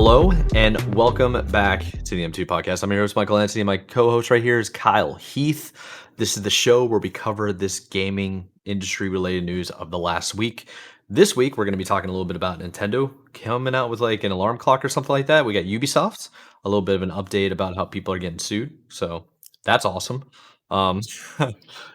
Hello and welcome back to the M2 podcast. I'm your host, Michael Anthony. My co-host right here is KyleHeath. This is the show where we cover this gaming industry related news of the last week. This week, we're going to be talking a little bit about Nintendo coming out with like an alarm clock or something like that. We got Ubisoft, a little bit of an update about how people are getting sued. So that's awesome. Um,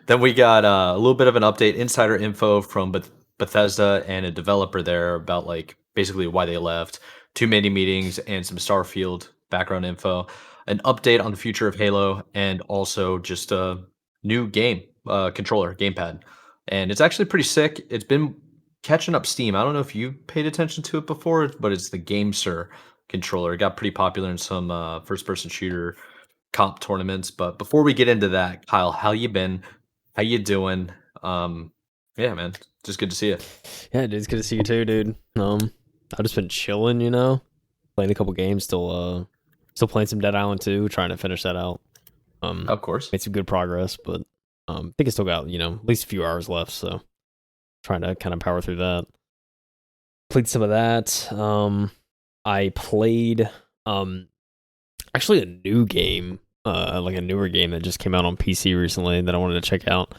then we got a little bit of an update, insider info from Bethesda and a developer there about like basically why they left, 2 mini meetings and some Starfield background info, an update on the future of Halo, and also just a new game controller, gamepad. And it's actually pretty sick. It's been catching up steam. I don't know if you paid attention to it before, but it's the GameSir controller. It got pretty popular in some first-person shooter comp tournaments. But before we get into that, Kyle, how you been? How you doing? Yeah, man, just good to see you. Yeah, dude, it's good to see you too, dude. I've just been chilling, playing a couple games, still playing some Dead Island 2, trying to finish that out. Of course, made some good progress, but I think I still got at least a few hours left, so trying to kind of power through that. Played some of that. I played actually a new game, like a newer game that just came out on PC recently that I wanted to check out.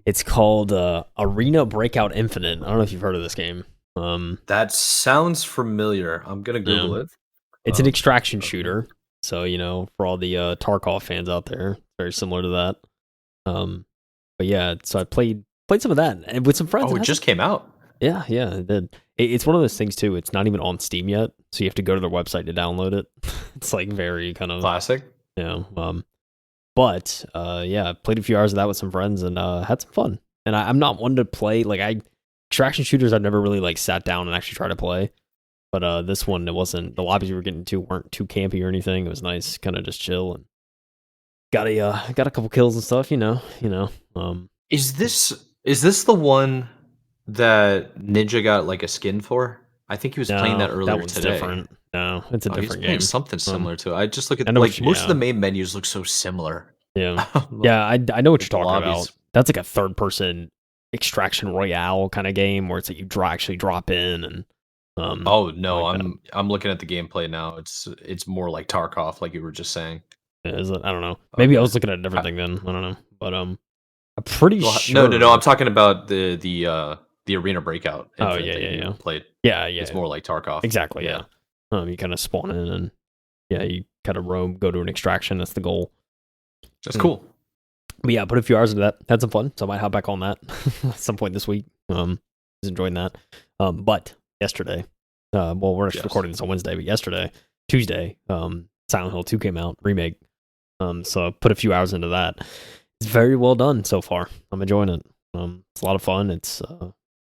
It's called Arena Breakout Infinite. I don't know if you've heard of this game. That sounds familiar. I'm gonna Google it. It's an extraction shooter, so for all the Tarkov fans out there, very similar to that. But yeah, so I played some of that and with some friends. Oh, it just came out. Yeah, it did. It's one of those things too. It's not even on Steam yet, so you have to go to their website to download it. It's like very kind of classic. But I played a few hours of that with some friends and had some fun. And I'm not one to play extraction shooters. I've never really like sat down and actually tried to play. But this one, it wasn't. The lobbies we were getting to weren't too campy or anything. It was nice, kind of just chill and got a couple kills and stuff. Is this the one that Ninja got like a skin for? I think he was playing that earlier that one's today. Different. No, it's a different game. Something similar to it. I just look at most of the main menus look so similar. Yeah, I know what you're talking about. That's like a third person extraction royale kind of game where it's like you actually drop in and. Oh no, I'm looking at the gameplay now. It's more like Tarkov, like you were just saying. Yeah, is it? I don't know. Maybe I was looking at a different thing then. I don't know, but I'm pretty sure. No. I'm talking about the Arena Breakout. Oh yeah. Played. Yeah. It's more like Tarkov. Exactly. Yeah. You kind of spawn in and you kind of roam, go to an extraction. That's the goal. That's cool. But yeah, put a few hours into that. Had some fun, so I might hop back on that at some point this week. Was enjoying that. But yesterday, we're actually recording this on Wednesday, but yesterday, Tuesday, Silent Hill 2 came out, remake. So I put a few hours into that. It's very well done so far. I'm enjoying it. It's a lot of fun. It's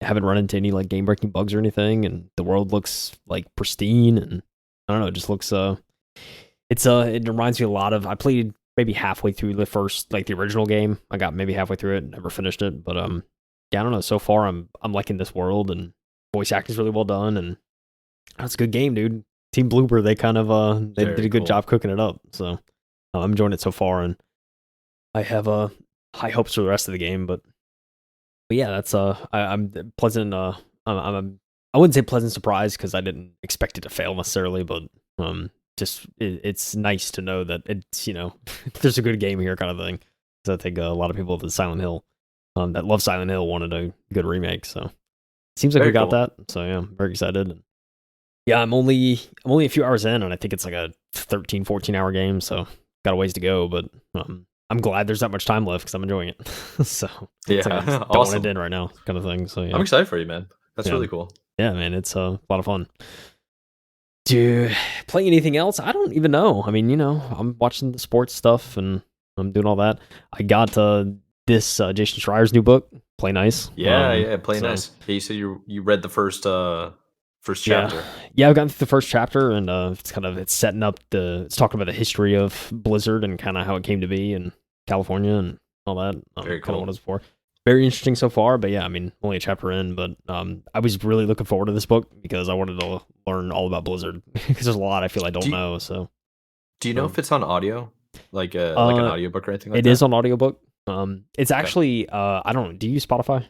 I haven't run into any like game breaking bugs or anything, and the world looks like pristine, and I don't know, it just looks it reminds me a lot of. I played maybe halfway through the first, like the original game. I got maybe halfway through it, never finished it, but I don't know. So far, I'm liking this world, and voice acting is really well done, and it's a good game, dude. Team Bloober, they kind of they did a good job cooking it up, so I'm enjoying it so far, and I have high hopes for the rest of the game. But yeah, that's I'm pleasant. I wouldn't say pleasant surprise because I didn't expect it to fail necessarily, but just it's nice to know that it's there's a good game here kind of thing. So I think a lot of people with Silent Hill that love Silent Hill wanted a good remake, so it seems like we got that. So yeah, I'm very excited. Yeah, I'm only a few hours in, and I think it's like a 13, 14 hour game, so got a ways to go. But I'm glad there's that much time left because I'm enjoying it. So yeah, it's like I just don't want it in right now, kind of thing. So yeah, I'm excited for you, man. That's really cool. Yeah, man, it's a lot of fun. Dude, playing anything else? I don't even know. I mean, I'm watching the sports stuff and I'm doing all that. I got this Jason Schreier's new book, Play Nice. Play Nice. Yeah, you said you read the first chapter. Yeah, I've gotten through the first chapter, and it's setting up it's talking about the history of Blizzard and kind of how it came to be in California and all that. Very cool. Kind of what it's for. Very interesting so far, but yeah, I mean, only a chapter in, but I was really looking forward to this book because I wanted to learn all about Blizzard because there's a lot I feel I don't know. So, do you know if it's on audio, like an audiobook or anything like that? It is on audiobook. It's actually I don't know. Do you use Spotify?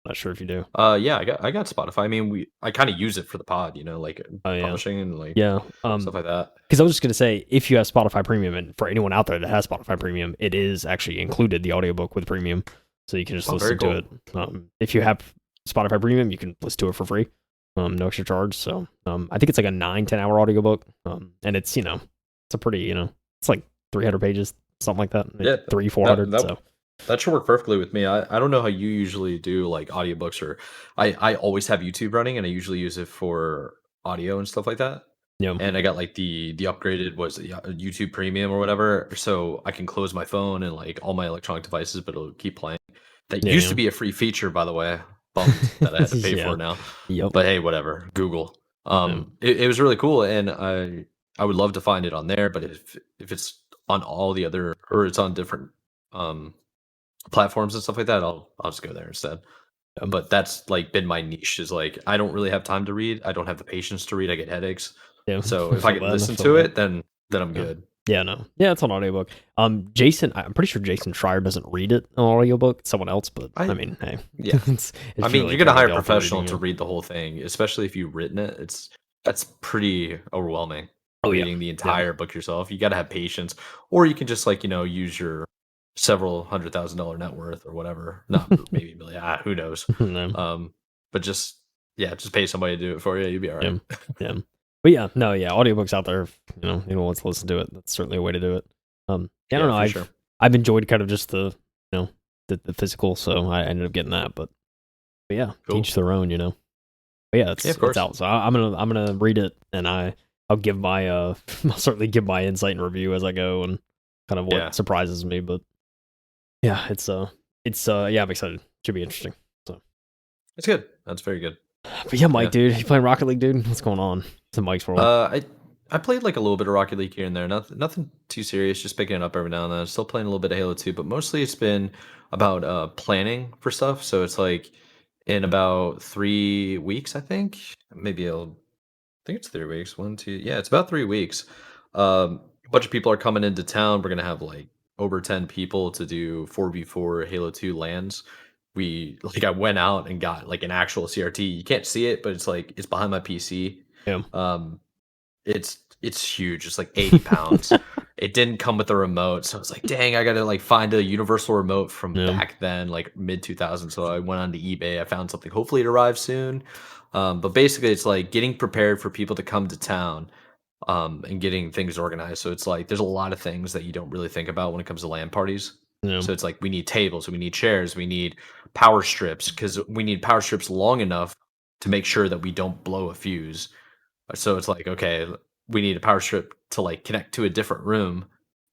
Not sure if you do. Yeah, I got Spotify. I mean, I kind of use it for the pod, like Oh yeah, publishing and like yeah. stuff like that. Because I was just gonna say, if you have Spotify Premium, and for anyone out there that has Spotify Premium, it is actually included the audiobook with Premium, so you can just Oh, very listen to it. If you have Spotify Premium, you can listen to it for free, no extra charge. So I think it's like a 9-10 hour audiobook, and it's it's a pretty it's like 300 pages, something like that. Yeah, 300-400. that So that should work perfectly with me. I don't know how you usually do like audiobooks or I always have YouTube running and I usually use it for audio and stuff like that. yeah, And I got like the upgraded YouTube Premium or whatever, so I can close my phone and like all my electronic devices, but it'll keep playing. That yeah, used yeah, to be a free feature, by the way. Bummed that I had to pay for yeah, it now. yep. But hey, whatever. Google. Yeah. It was really cool, and I would love to find it on there. But if it's on all the other or it's on different um platforms and stuff like that, I'll just go there instead. But that's like been my niche is like I don't really have time to read. I don't have the patience to read. I get headaches. Yeah, So if I feel can bad. I listen feel to bad. it, then I'm Yeah. good. Yeah, no. Yeah, it's on audiobook. Jason, I'm pretty sure Jason Schreier doesn't read it on audiobook. It's someone else, but I I mean, hey. Yeah. it's I if you mean, really you're gonna care about hire a the author professional reading to it. read the whole thing, especially if you've written it. That's pretty overwhelming. Oh yeah. Reading the Yeah. entire book yourself, you got to have patience, or you can just like use your several $100,000 net worth or whatever. Not maybe a million. Who knows? No. But just just pay somebody to do it for you. You'll be all right. Yeah. Yeah. But yeah, no, yeah, audiobooks out there, if, anyone wants to listen to it, that's certainly a way to do it. Yeah, I don't know. For sure. I've enjoyed kind of just the the physical, so I ended up getting that. But yeah, Cool. to each their own, But yeah, Yeah, of course. it's out. So I'm gonna read it, and I'll give my I'll certainly give my insight and review as I go, and kind of what surprises me. But yeah, it's yeah, I'm excited. Should be interesting. So It's good. That's very good. but yeah, Mike, dude, you playing Rocket League, dude? What's going on? It's in Mike's world. I played like a little bit of Rocket League here and there. Nothing too serious. Just picking it up every now and then. Still playing a little bit of Halo 2, but mostly it's been about planning for stuff. So it's like in about 3 weeks, I think. Maybe I think it's 3 weeks. One, two. Yeah, it's about 3 weeks. A bunch of people are coming into town. We're gonna have like over 10 people to do 4v4 Halo 2 lands. I went out and got like an actual CRT. You can't see it, but it's behind my PC. Yeah. It's huge. It's like 80 pounds. It didn't come with a remote, so I was like, dang, I gotta like find a universal remote from back then, like mid 2000s. So I went on to eBay. I found something. Hopefully it arrives soon. But basically, it's like getting prepared for people to come to town, and getting things organized. So it's like there's a lot of things that you don't really think about when it comes to LAN parties. Yeah. So it's like we need tables, we need chairs, we need power strips because we need power strips long enough to make sure that we don't blow a fuse. So it's like, okay, we need a power strip to like connect to a different room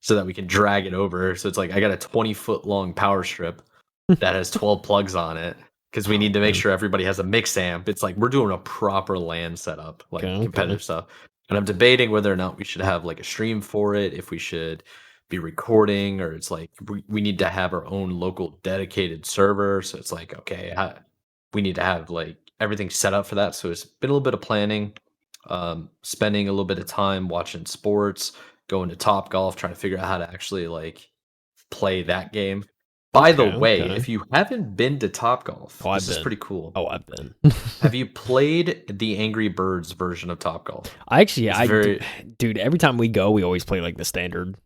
so that we can drag it over. So it's like I got a 20-foot long power strip that has 12 plugs on it because we need to make sure everybody has a mix amp. It's like we're doing a proper LAN setup, like competitive stuff. And I'm debating whether or not we should have like a stream for it, if we should be recording, or it's like we need to have our own local dedicated server. So it's like, okay, we need to have like everything set up for that. So it's been a little bit of planning. Spending a little bit of time watching sports, going to Top Golf, trying to figure out how to actually like play that game. By the way, if you haven't been to Top Golf, this is pretty cool. Oh, I've been. Have you played the Angry Birds version of Top Golf? I actually, dude, every time we go, we always play like the standard.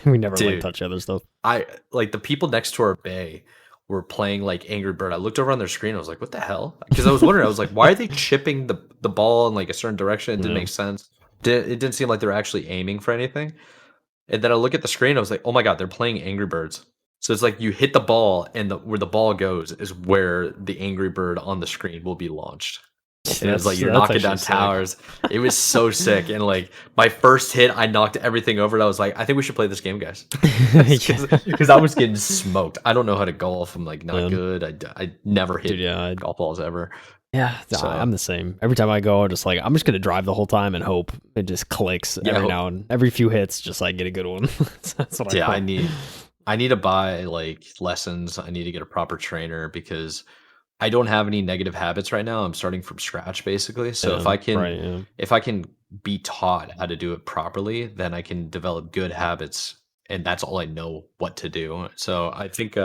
We never like touch other stuff. I like the people next to our bay were playing like Angry Bird. I looked over on their screen. I was like, what the hell? Because I was wondering, I was like, why are they chipping the ball in like a certain direction? It didn't make sense. It didn't seem like they're actually aiming for anything. And then I look at the screen. I was like, oh my God, they're playing Angry Birds. So it's like you hit the ball and where the ball goes is where the Angry Bird on the screen will be launched. And it was like you're knocking down towers. It was so sick. And like my first hit, I knocked everything over. And I was like, I think we should play this game, guys. Because I was getting smoked. I don't know how to golf. I'm like not good. I never hit golf balls ever. Yeah, so, I'm the same. Every time I go, I'm just gonna drive the whole time and hope it just clicks every now and every few hits, just like get a good one. That's what I need to buy like lessons. I need to get a proper trainer because I don't have any negative habits right now. I'm starting from scratch basically. So if I can be taught how to do it properly, then I can develop good habits, and that's all I know what to do. So I think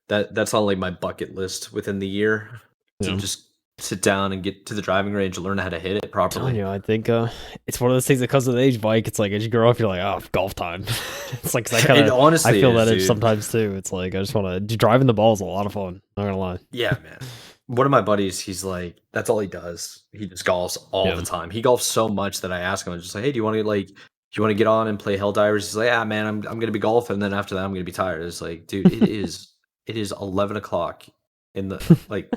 that's on like my bucket list within the year to just sit down and get to the driving range and learn how to hit it properly. I think it's one of those things that comes with age, Mike. It's like as you grow up, you're like, oh, golf time. It's like I feel that dude. sometimes too. It's like I just want to driving the ball is a lot of fun. Not gonna lie. Yeah, man. One of my buddies, he's like, that's all he does. He just golfs all the time. He golfs so much that I ask him, I'm just like, hey, do you want to get on and play Helldivers? He's like, yeah, man, I'm gonna be golfing, and then after that, I'm gonna be tired. It's like, dude, it is 11 o'clock in the like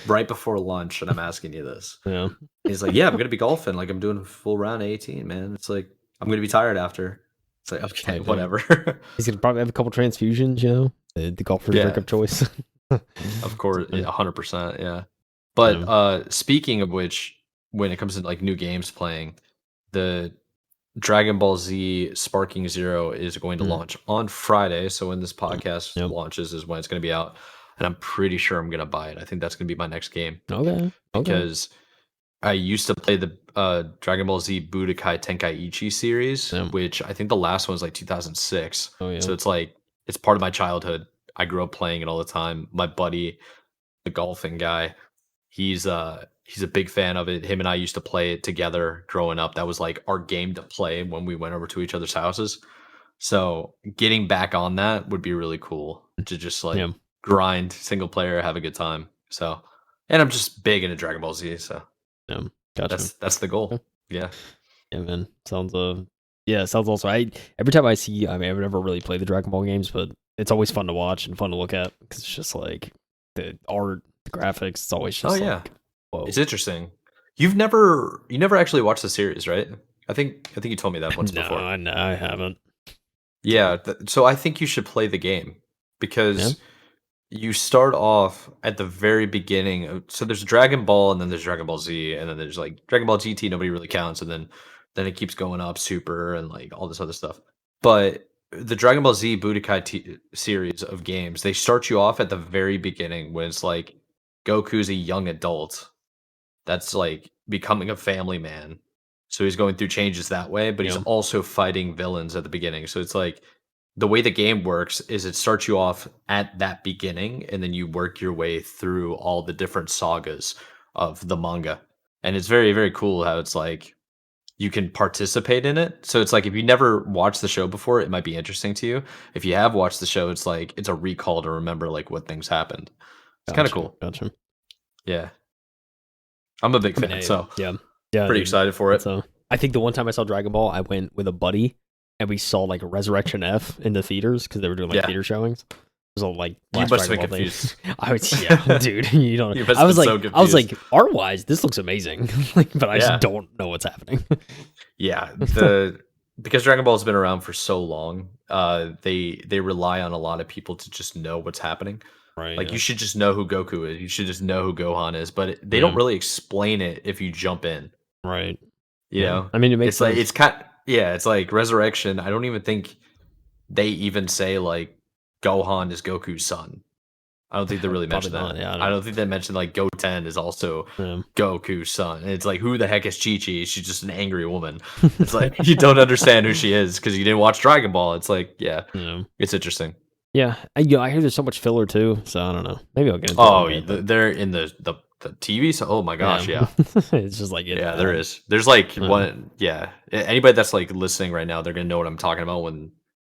right before lunch, and I'm asking you this. Yeah. He's like, yeah, I'm gonna be golfing. Like I'm doing a full round of 18, man. It's like I'm gonna be tired after. It's like okay, whatever. He's gonna probably have a couple transfusions, the golfer's drink of choice. Of course, 100%, yeah. But speaking of which, when it comes to like new games playing, the Dragon Ball Z Sparking Zero is going to launch on Friday. So when this podcast launches is when it's going to be out, and I'm pretty sure I'm going to buy it. I think that's going to be my next game. Okay. Because I used to play the Dragon Ball Z Budokai Tenkaichi series, which I think the last one was like 2006. So it's like it's part of my childhood. I grew up playing it all the time. My buddy, the golfing guy, he's a big fan of it. Him and I used to play it together growing up. That was like our game to play when we went over to each other's houses. So getting back on that would be really cool to just like grind single player, have a good time. So, and I'm just big into Dragon Ball Z. So gotcha. That's the goal. Yeah. Yeah, man. Sounds sounds also. Every time I see, I've never really played the Dragon Ball games, but it's always fun to watch and fun to look at because it's just like the art, the graphics. It's always just whoa. It's interesting. You never actually watched the series, right? I think you told me that once before. No, I haven't. Yeah, so I think you should play the game because you start off at the very beginning. So there's Dragon Ball, and then there's Dragon Ball Z, and then there's like Dragon Ball GT. Nobody really counts, and then it keeps going up, Super, and like all this other stuff. But the Dragon Ball Z Budokai series of games, they start you off at the very beginning when it's like Goku's a young adult that's like becoming a family man. So he's going through changes that way, but he's also fighting villains at the beginning. So it's like the way the game works is it starts you off at that beginning and then you work your way through all the different sagas of the manga. And it's very, very cool how it's like you can participate in it. So it's like if you never watched the show before, it might be interesting to you. If you have watched the show, it's like it's a recall to remember like what things happened. It's kind of cool. Gotcha. Yeah. I'm a big fan, so yeah, pretty excited for it. So I think the one time I saw Dragon Ball, I went with a buddy and we saw like Resurrection F in the theaters because they were doing like theater showings. It was all like you must have been confused. I was dude, you don't. I was like art wise, this looks amazing, but I just don't know what's happening. Because Dragon Ball has been around for so long, they rely on a lot of people to just know what's happening. Right. Like you should just know who Goku is. You should just know who Gohan is. But they don't really explain it if you jump in. Right. You know. I mean, it makes sense. Like it's like Resurrection. I don't even think they even say like Gohan is Goku's son. I don't think they really mention that. I don't think they mentioned like Goten is also Goku's son. And it's like, who the heck is Chi-Chi? She's just an angry woman. It's like you don't understand who she is because you didn't watch Dragon Ball. It's like, it's interesting. Yeah, I hear there's so much filler too, so I don't know. Maybe I'll get into it. They're in the TV. So, oh my gosh, it's just like there is. There's like one. Yeah, anybody that's like listening right now, they're gonna know what I'm talking about when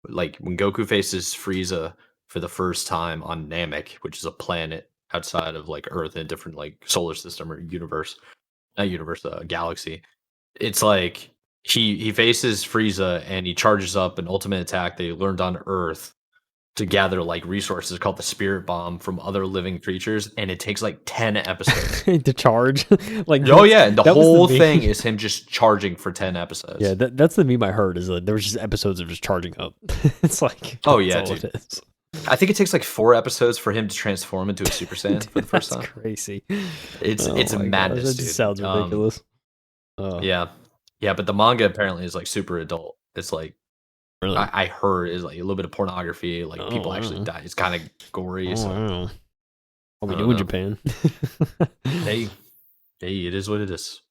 Goku faces Frieza for the first time on Namek, which is a planet outside of like Earth in a different like solar system or galaxy. It's like he faces Frieza and he charges up an ultimate attack that he learned on Earth to gather like resources called the Spirit Bomb from other living creatures, and it takes like 10 episodes to charge. And the whole thing is him just charging for 10 episodes. Yeah, that's the meme I heard is that there was just episodes of just charging up. It's like dude. I think it takes like 4 episodes for him to transform into a Super Saiyan for the first time. That's crazy. It's madness, dude. It sounds ridiculous. Yeah, but the manga apparently is like super adult. It's like really? I heard is like a little bit of pornography. Like people actually die. It's kind of gory. So what we do in Japan? Hey, it is what it is.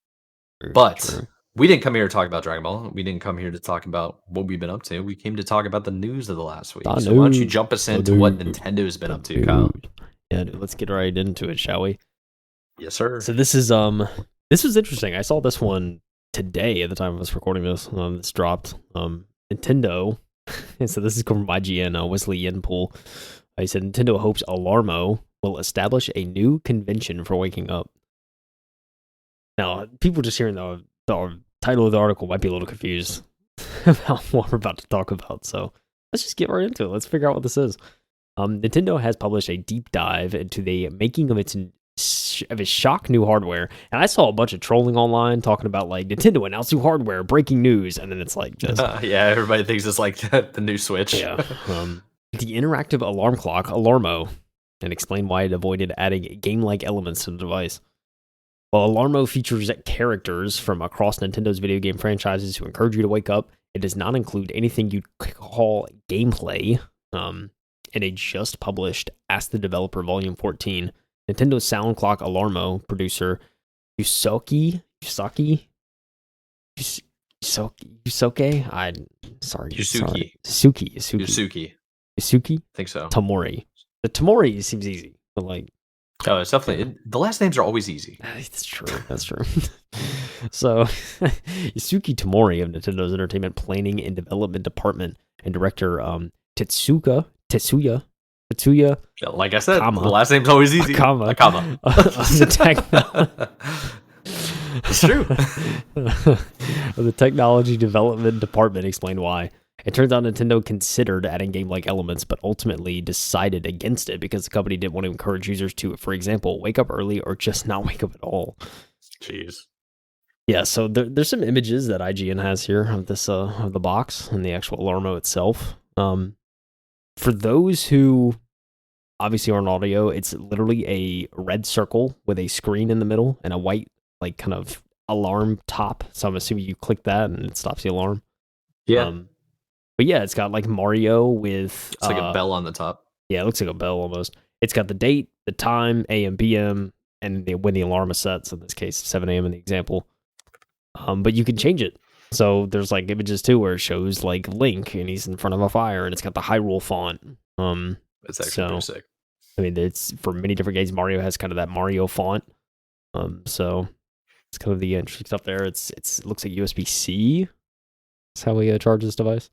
But we didn't come here to talk about Dragon Ball. We didn't come here to talk about what we've been up to. We came to talk about the news of the last week. So why don't you jump us into what Nintendo's been up to, Kyle? Yeah, dude, let's get right into it, shall we? Yes, sir. So this was interesting. I saw this one today at the time of us recording this. This dropped. Nintendo, and so this is from IGN, Wesley Yenpool. He said Nintendo hopes Alarmo will establish a new convention for waking up. Now, people just hearing the title of the article might be a little confused about what we're about to talk about. So let's just get right into it. Let's figure out what this is. Nintendo has published a deep dive into the making of its shock new hardware, and I saw a bunch of trolling online talking about like Nintendo announced new hardware, breaking news, and then it's like just yeah, everybody thinks it's like the new Switch. Yeah, the interactive alarm clock Alarmo, and explain why it avoided adding game-like elements to the device. While Alarmo features characters from across Nintendo's video game franchises to encourage you to wake up, it does not include anything you'd call gameplay. In a just published Ask the Developer Volume 14, Nintendo's sound clock Alarmo producer Yusuke. Think so. Tamori. The Tamori seems easy, but like. Oh, it's definitely the last names are always easy. That's true. That's true. So, Yusuke Tamori of Nintendo's Entertainment Planning and Development Department and director Tetsuya. Yeah, like I said, the last name's always easy. Akama. It's true. The Technology Development Department explained why. It turns out Nintendo considered adding game-like elements, but ultimately decided against it because the company didn't want to encourage users to, for example, wake up early or just not wake up at all. Jeez. Yeah, so there's some images that IGN has here of this of the box and the actual Alarmo itself. For those who obviously aren't audio, it's literally a red circle with a screen in the middle and a white, like, kind of alarm top. So I'm assuming you click that and it stops the alarm. Yeah. But yeah, it's got like Mario with... It's like a bell on the top. Yeah, it looks like a bell almost. It's got the date, the time, AM, PM, and when the alarm is set. So in this case, 7 a.m. in the example. But you can change it. So there's like images too where it shows like Link and he's in front of a fire and it's got the Hyrule font. It's actually pretty sick. I mean, it's for many different games. Mario has kind of that Mario font. So it's kind of the interesting stuff there. It looks like USB-C. That's how we charge this device.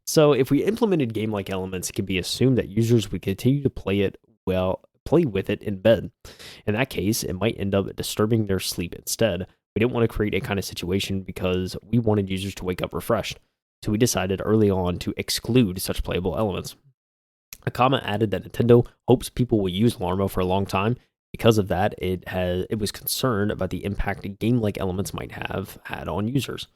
So if we implemented game-like elements, it can be assumed that users would continue to play with it in bed. In that case, it might end up disturbing their sleep instead. We didn't want to create a kind of situation because we wanted users to wake up refreshed. So we decided early on to exclude such playable elements. Akama added that Nintendo hopes people will use Alarmo for a long time. Because of that, it was concerned about the impact game-like elements might have had on users.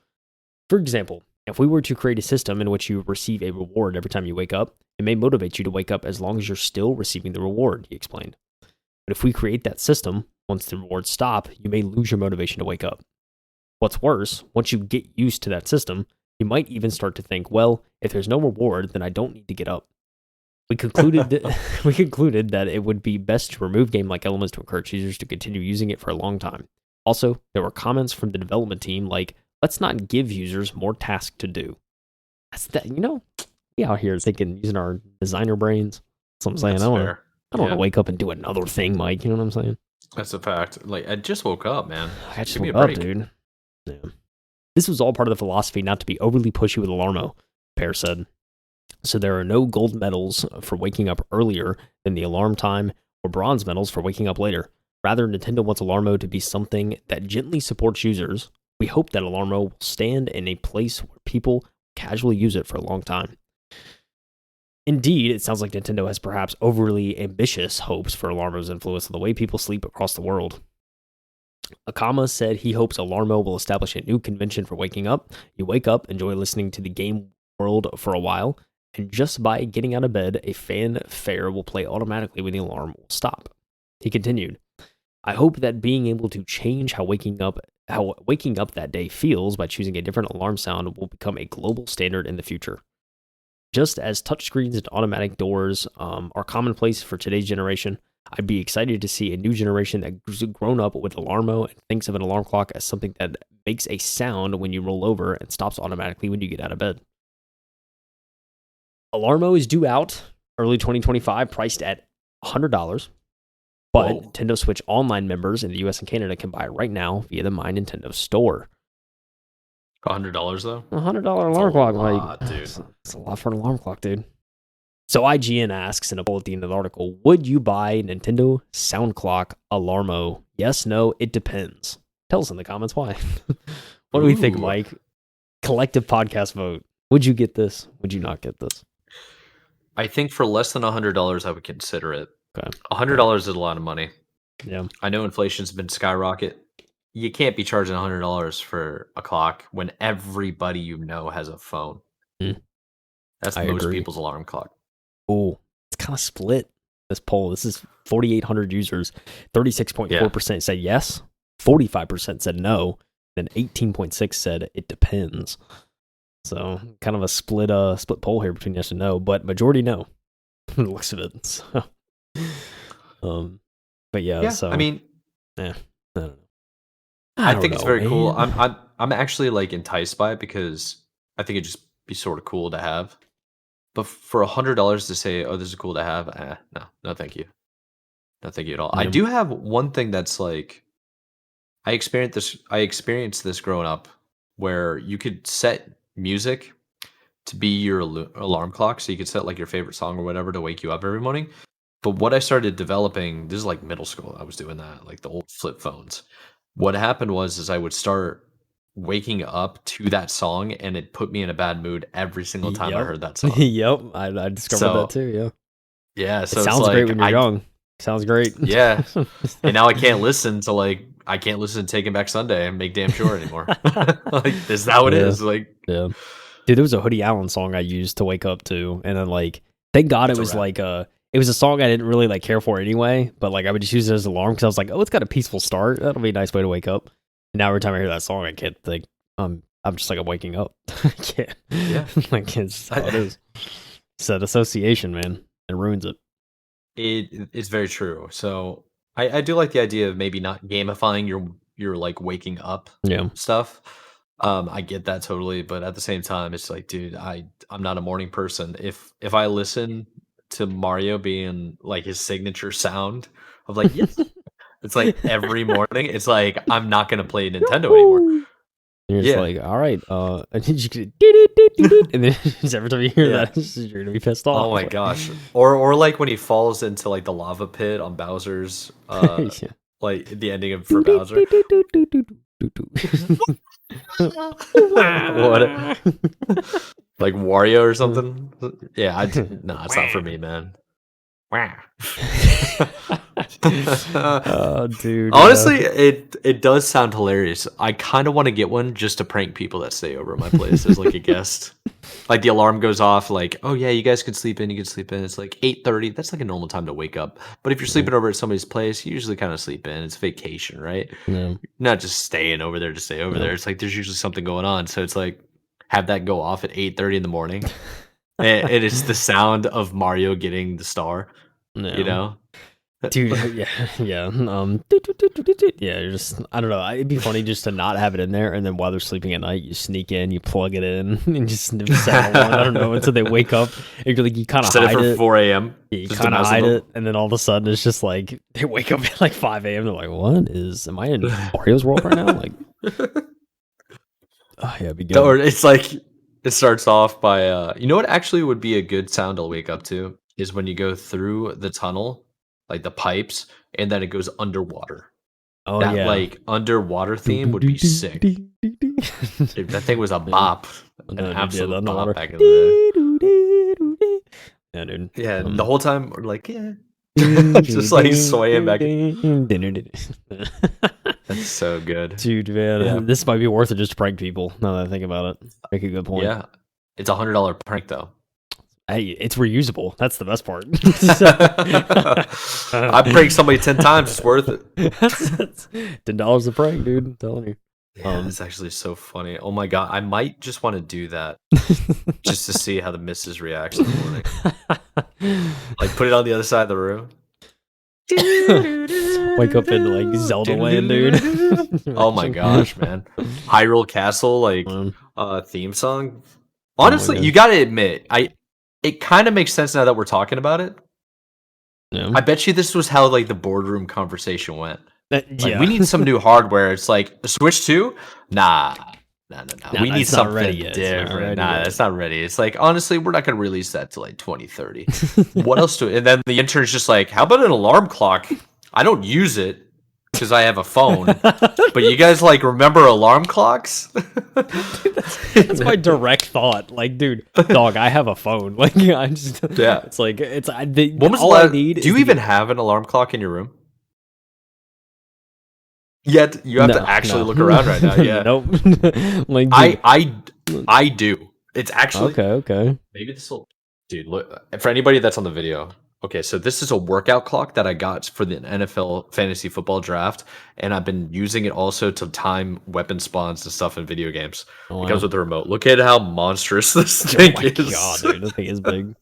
For example, if we were to create a system in which you receive a reward every time you wake up, it may motivate you to wake up as long as you're still receiving the reward, he explained. But if we create that system, once the rewards stop, you may lose your motivation to wake up. What's worse, once you get used to that system, you might even start to think, well, if there's no reward, then I don't need to get up. We concluded that it would be best to remove game-like elements to encourage users to continue using it for a long time. Also, there were comments from the development team like, let's not give users more tasks to do. That's that, we out here thinking, using our designer brains. That's what I'm saying. I don't want to wake up and do another thing, Mike. You know what I'm saying? That's a fact. Like, I just woke up, man. I just woke up, dude. Yeah. This was all part of the philosophy not to be overly pushy with Alarmo, Pear said. So there are no gold medals for waking up earlier than the alarm time or bronze medals for waking up later. Rather, Nintendo wants Alarmo to be something that gently supports users. We hope that Alarmo will stand in a place where people casually use it for a long time. Indeed, it sounds like Nintendo has perhaps overly ambitious hopes for Alarmo's influence on the way people sleep across the world. Akama said he hopes Alarmo will establish a new convention for waking up. You wake up, enjoy listening to the game world for a while, and just by getting out of bed, a fanfare will play automatically when the alarm will stop. He continued, I hope that being able to change how waking up that day feels by choosing a different alarm sound will become a global standard in the future. Just as touchscreens and automatic doors are commonplace for today's generation, I'd be excited to see a new generation that's grown up with Alarmo and thinks of an alarm clock as something that makes a sound when you roll over and stops automatically when you get out of bed. Alarmo is due out early 2025, priced at $100. But Whoa. Nintendo Switch Online members in the US and Canada can buy it right now via the My Nintendo store. $100 though? $100 alarm clock, lot, dude. It's a lot for an alarm clock, dude. So IGN asks in a poll at the end of the article, would you buy Nintendo Sound Clock Alarmo? Yes, no, it depends. Tell us in the comments why. What do we think, Mike? Collective podcast vote. Would you get this? Would you not get this? I think for less than $100, I would consider it. Okay. $100 is a lot of money. Yeah. I know inflation's been skyrocket. You can't be charging $100 for a clock when everybody you know has a phone. That's most people's alarm clock. Oh, it's kind of split, this poll. This is 4,800 users. 36.4% said yes. 45% said no. Then 18.6% said it depends. So kind of a split poll here between yes and no, but majority no. Looks of it. So, but yeah. So I mean, I don't know. I think it's very cool. I'm actually like enticed by it because I think it'd just be sort of cool to have. But for $100 to say, "Oh, this is cool to have," no, thank you, no, thank you at all. I do have one thing that's like, I experienced this growing up, where you could set music to be your alarm clock, so you could set like your favorite song or whatever to wake you up every morning. But what I started developing, this is like middle school, I was doing that, like the old flip phones. What happened was I would start waking up to that song, and it put me in a bad mood every single time I heard that song. Yep, I discovered that too. Yeah, so it sounds like, great when you're young. Sounds great. Yeah, and now I can't listen to Taking Back Sunday and Make Damn Sure anymore. Like, is that what it is? Like, yeah, dude, there was a Hoodie Allen song I used to wake up to, and then like, thank God it was like it was a song I didn't really like care for anyway, but like I would just use it as an alarm because I was like, oh, it's got a peaceful start. That'll be a nice way to wake up. And now every time I hear that song, I can't think. I'm just like, I'm waking up. I can't. Yeah, like it's how it is. It's that association, man. It ruins it. It's very true. So I do like the idea of maybe not gamifying your like waking up stuff. I get that totally, but at the same time, it's like, dude, I'm not a morning person. If I listen to Mario being like his signature sound of like, yes, it's like every morning, it's like, I'm not gonna play Nintendo anymore. You're just like, all right, and then just every time you hear that, you're gonna be pissed off. Oh my gosh! Or like when he falls into like the lava pit on Bowser's, like the ending of for Bowser. What? Like Wario or something? Yeah, no, it's not for me, man. Oh, dude. Honestly, it does sound hilarious. I kind of want to get one just to prank people that stay over at my place as like a guest. Like the alarm goes off, like, oh yeah, you guys can sleep in. You can sleep in. It's like 8:30. That's like a normal time to wake up. But if you're sleeping over at somebody's place, you usually kind of sleep in. It's vacation, right? Yeah. You're not just staying over there to stay over there. It's like there's usually something going on. So it's like have that go off at 8:30 in the morning. And it's the sound of Mario getting the star. You know? Dude, yeah. You're just, I don't know. It'd be funny just to not have it in there, and then while they're sleeping at night, you sneak in, you plug it in, and just set it on. I don't know, until they wake up. And you're like, you kind of hide it. For 4 a.m. Yeah, you kind of hide it, and then all of a sudden, it's just like, they wake up at like 5 a.m. They're like, am I in Mario's world right now? Like, oh, yeah, it'd be good. Or it's like, it starts off by, you know what actually would be a good sound to wake up to? Is when you go through the tunnel, like the pipes, and then it goes underwater. Oh, that like underwater theme would be sick. Dude, that thing was a bop. An absolute bop back in the day. Yeah, dude. Yeah, the whole time we're like, yeah. Just like swaying back. That's so good. Dude, man. This might be worth it just to prank people, now that I think about it. Make a good point. Yeah. It's $100 prank though. Hey, it's reusable. That's the best part. I pranked somebody 10 times. It's worth it. $10 a prank, dude. I'm telling you. Yeah, it's actually so funny. Oh my god, I might just want to do that just to see how the missus reacts in the morning. Like put it on the other side of the room. Wake up in like Zelda land, dude. Oh my gosh, man. Hyrule Castle, like theme song. Honestly, you gotta admit, it kind of makes sense now that we're talking about it. Yeah. I bet you this was how like the boardroom conversation went. Like, Yeah. we need some new hardware. It's like Switch 2? Nah. No. We need something different. Nah, that's not ready. It's like, honestly, we're not gonna release that till like 2030. What else do? And then the intern's just like, how about an alarm clock? I don't use it because I have a phone. But you guys like remember alarm clocks? That's my direct thought. Like, dude, dog, I have a phone. Like, I just It's like when was all I need. Do you even have an alarm clock in your room? Yet you have to actually look around right now. Yeah. Nope. Like, I do. It's actually okay. Maybe this will, dude. Look, for anybody that's on the video. Okay, so this is a workout clock that I got for the NFL fantasy football draft, and I've been using it also to time weapon spawns and stuff in video games. It comes with the remote. Look at how monstrous this thing is. God, dude, this thing is big.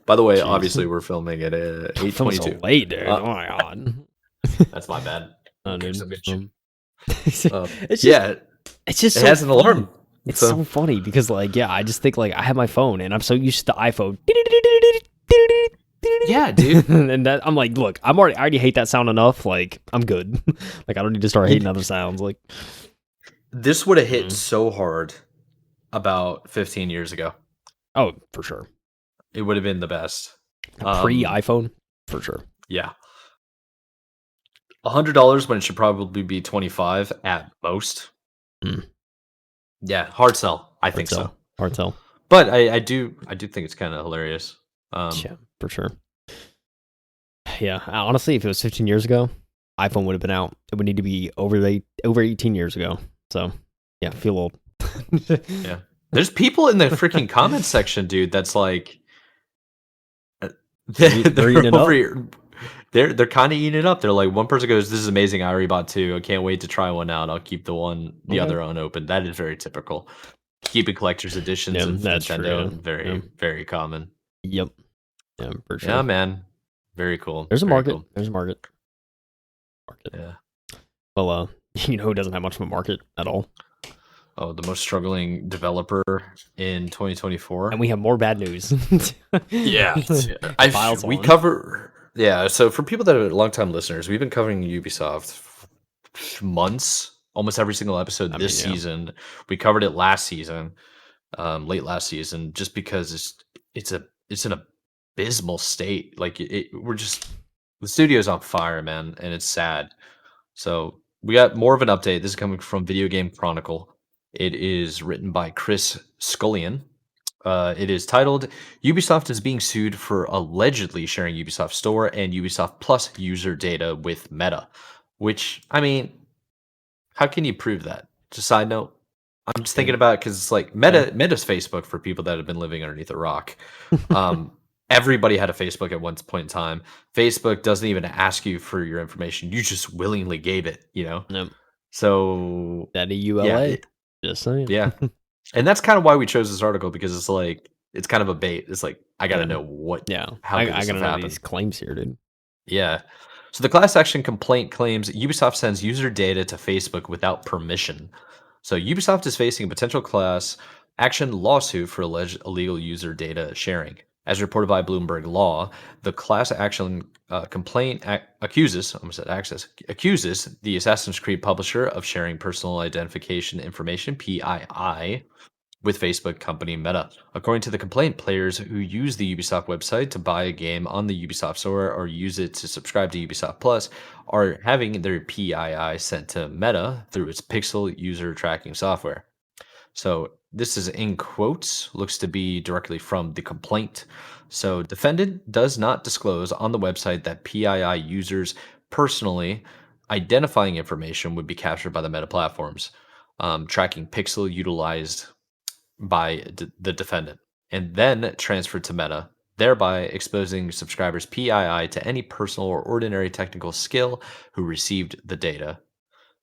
By the way, obviously we're filming at 8:22. So late, dude. Oh my god. That's my bad. Oh, dude. It's just it has an alarm. It's so funny because like I just think like I have my phone and I'm so used to the iPhone. Yeah, dude. And that I'm like, look, I already hate that sound enough. Like I'm good. Like I don't need to start hating other sounds. Like this would have hit so hard about 15 years ago. Oh, for sure. It would have been the best. Pre-iPhone, for sure. Yeah. $100 when it should probably be 25 at most. Yeah, hard sell. I think so. Hard sell. But I do think it's kind of hilarious. Yeah, for sure. Yeah, honestly, if it was 15 years ago, iPhone would have been out. It would need to be over 18 years ago. So, yeah, I feel old. Yeah. There's people in the freaking comment section, dude, that's like they're eating it up. They're kind of eating it up. They're like, one person goes, "This is amazing. I already bought 2. I can't wait to try one out. I'll keep the other unopened." That is very typical. Keeping collector's editions of Nintendo, very common. Yep. Yeah, for sure. Yeah, man. Very cool. There's a very market. Cool. There's a market. Yeah. Well, you know who doesn't have much of a market at all? Oh, the most struggling developer in 2024. And we have more bad news. Yeah. We cover... Yeah, so for people that are long-time listeners, we've been covering Ubisoft months, almost every single episode this season. We covered it last season, late last season, just because it's an abysmal state. Like we're just, the studio's on fire, man, and it's sad. So we got more of an update. This is coming from Video Game Chronicle. It is written by Chris Scullion. It is titled, Ubisoft is being sued for allegedly sharing Ubisoft Store and Ubisoft Plus user data with Meta. Which, I mean, how can you prove that? Just a side note. I'm just thinking about it because it's like Meta's Facebook for people that have been living underneath a rock. Everybody had a Facebook at one point in time. Facebook doesn't even ask you for your information. You just willingly gave it, you know? Yep. So... Daddy ULA. Just saying. Yeah. And that's kind of why we chose this article, because it's like, it's kind of a bait. It's like, I got to know what, how I got to know these claims here, dude. Yeah. So the class action complaint claims Ubisoft sends user data to Facebook without permission. So Ubisoft is facing a potential class action lawsuit for alleged illegal user data sharing. As reported by Bloomberg Law, the class action complaint accuses the Assassin's Creed publisher of sharing personal identification information, PII, with Facebook company Meta. According to the complaint, players who use the Ubisoft website to buy a game on the Ubisoft Store or use it to subscribe to Ubisoft Plus are having their PII sent to Meta through its Pixel user tracking software. So this is in quotes, looks to be directly from the complaint. So defendant does not disclose on the website that PII users personally identifying information would be captured by the Meta platforms, tracking Pixel utilized by the defendant, and then transferred to Meta, thereby exposing subscribers' PII to any personal or ordinary technical skill who received the data.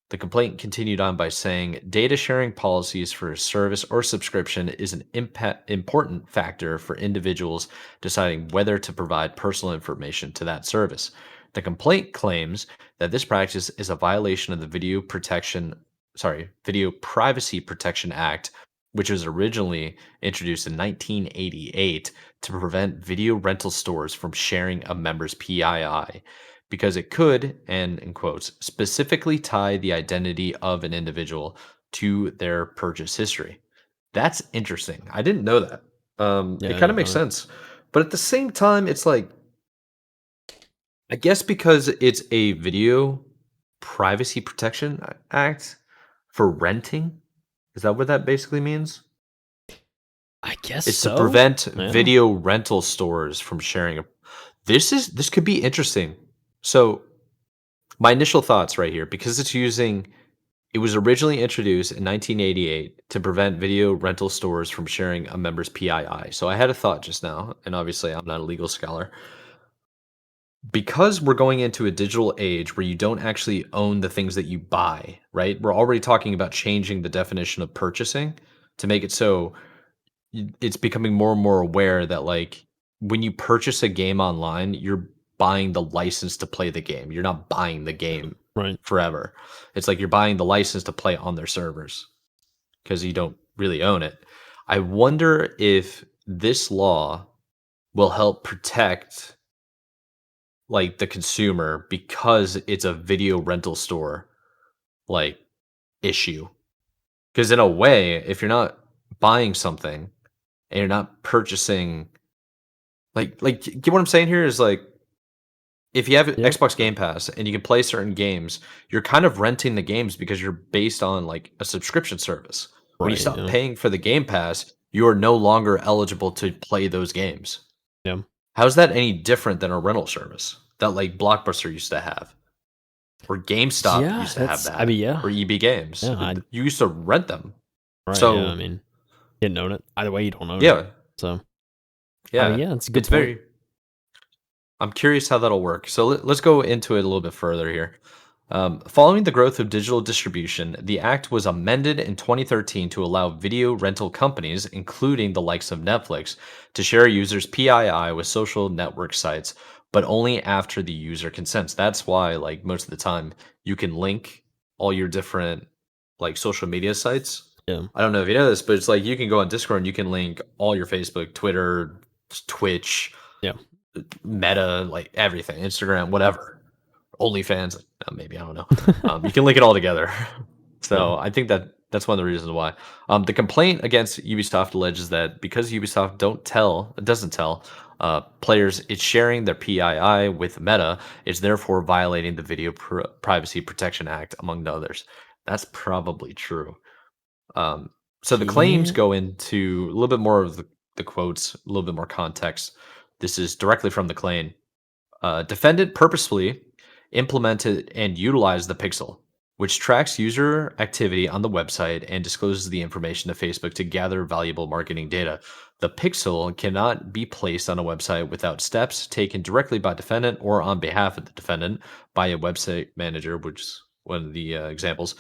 The complaint continued on by saying, data sharing policies for a service or subscription is an important factor for individuals deciding whether to provide personal information to that service. The complaint claims that this practice is a violation of the Video Privacy Protection Act, which was originally introduced in 1988 to prevent video rental stores from sharing a member's PII because it could, and in quotes, specifically tie the identity of an individual to their purchase history. That's interesting. I didn't know that. Yeah, It I kind of didn't makes know that. sense. But at the same time, it's like, I guess because it's a Video Privacy Protection Act for renting. Is that what that basically means? I guess It's to so. prevent Yeah. video rental stores from sharing a this could be interesting. So, my initial thoughts right here, because it was originally introduced in 1988 to prevent video rental stores from sharing a member's PII. So I had a thought just now, and obviously I'm not a legal scholar. Because we're going into a digital age where you don't actually own the things that you buy, right? We're already talking about changing the definition of purchasing to make it so it's becoming more and more aware that like when you purchase a game online, you're buying the license to play the game. You're not buying the game Right. forever. It's like you're buying the license to play on their servers because you don't really own it. I wonder if this law will help protect like the consumer because it's a video rental store like issue. Because in a way, if you're not buying something and you're not purchasing get what I'm saying here is like if you have Yeah. Xbox Game Pass and you can play certain games, you're kind of renting the games because you're based on like a subscription service. When you Right. stop Yeah. paying for the Game Pass, you are no longer eligible to play those games. Yeah. How's that any different than a rental service that like Blockbuster used to have, or GameStop Yeah. used to have That's. I that, mean, yeah. or EB Games? Yeah. You used to rent them. Right. Yeah. I So mean, didn't own it. Either way, you don't own it. yeah, So, I mean, yeah, yeah, it's a good it's point. very. I'm curious how that'll work. So let's go into it a little bit further here. Following the growth of digital distribution, the act was amended in 2013 to allow video rental companies, including the likes of Netflix, to share users' PII with social network sites, but only after the user consents. That's why, like most of the time, you can link all your different like social media sites. Yeah. I don't know if you know this, but it's like you can go on Discord and you can link all your Facebook, Twitter, Twitch, Yeah. Meta, like everything, Instagram, whatever. OnlyFans, maybe I don't know. You can link it all together. Yeah. So I think that's one of the reasons why. The complaint against Ubisoft alleges that because Ubisoft doesn't tell players it's sharing their PII with Meta, it's therefore violating the Privacy Protection Act, among others. That's probably true. So the claims Yeah. go into a little bit more of the quotes, a little bit more context. This is directly from the claim. Defendant purposefully implemented and utilized the pixel, which tracks user activity on the website and discloses the information to Facebook to gather valuable marketing data. The pixel cannot be placed on a website without steps taken directly by defendant or on behalf of the defendant by a website manager, which is one of the examples.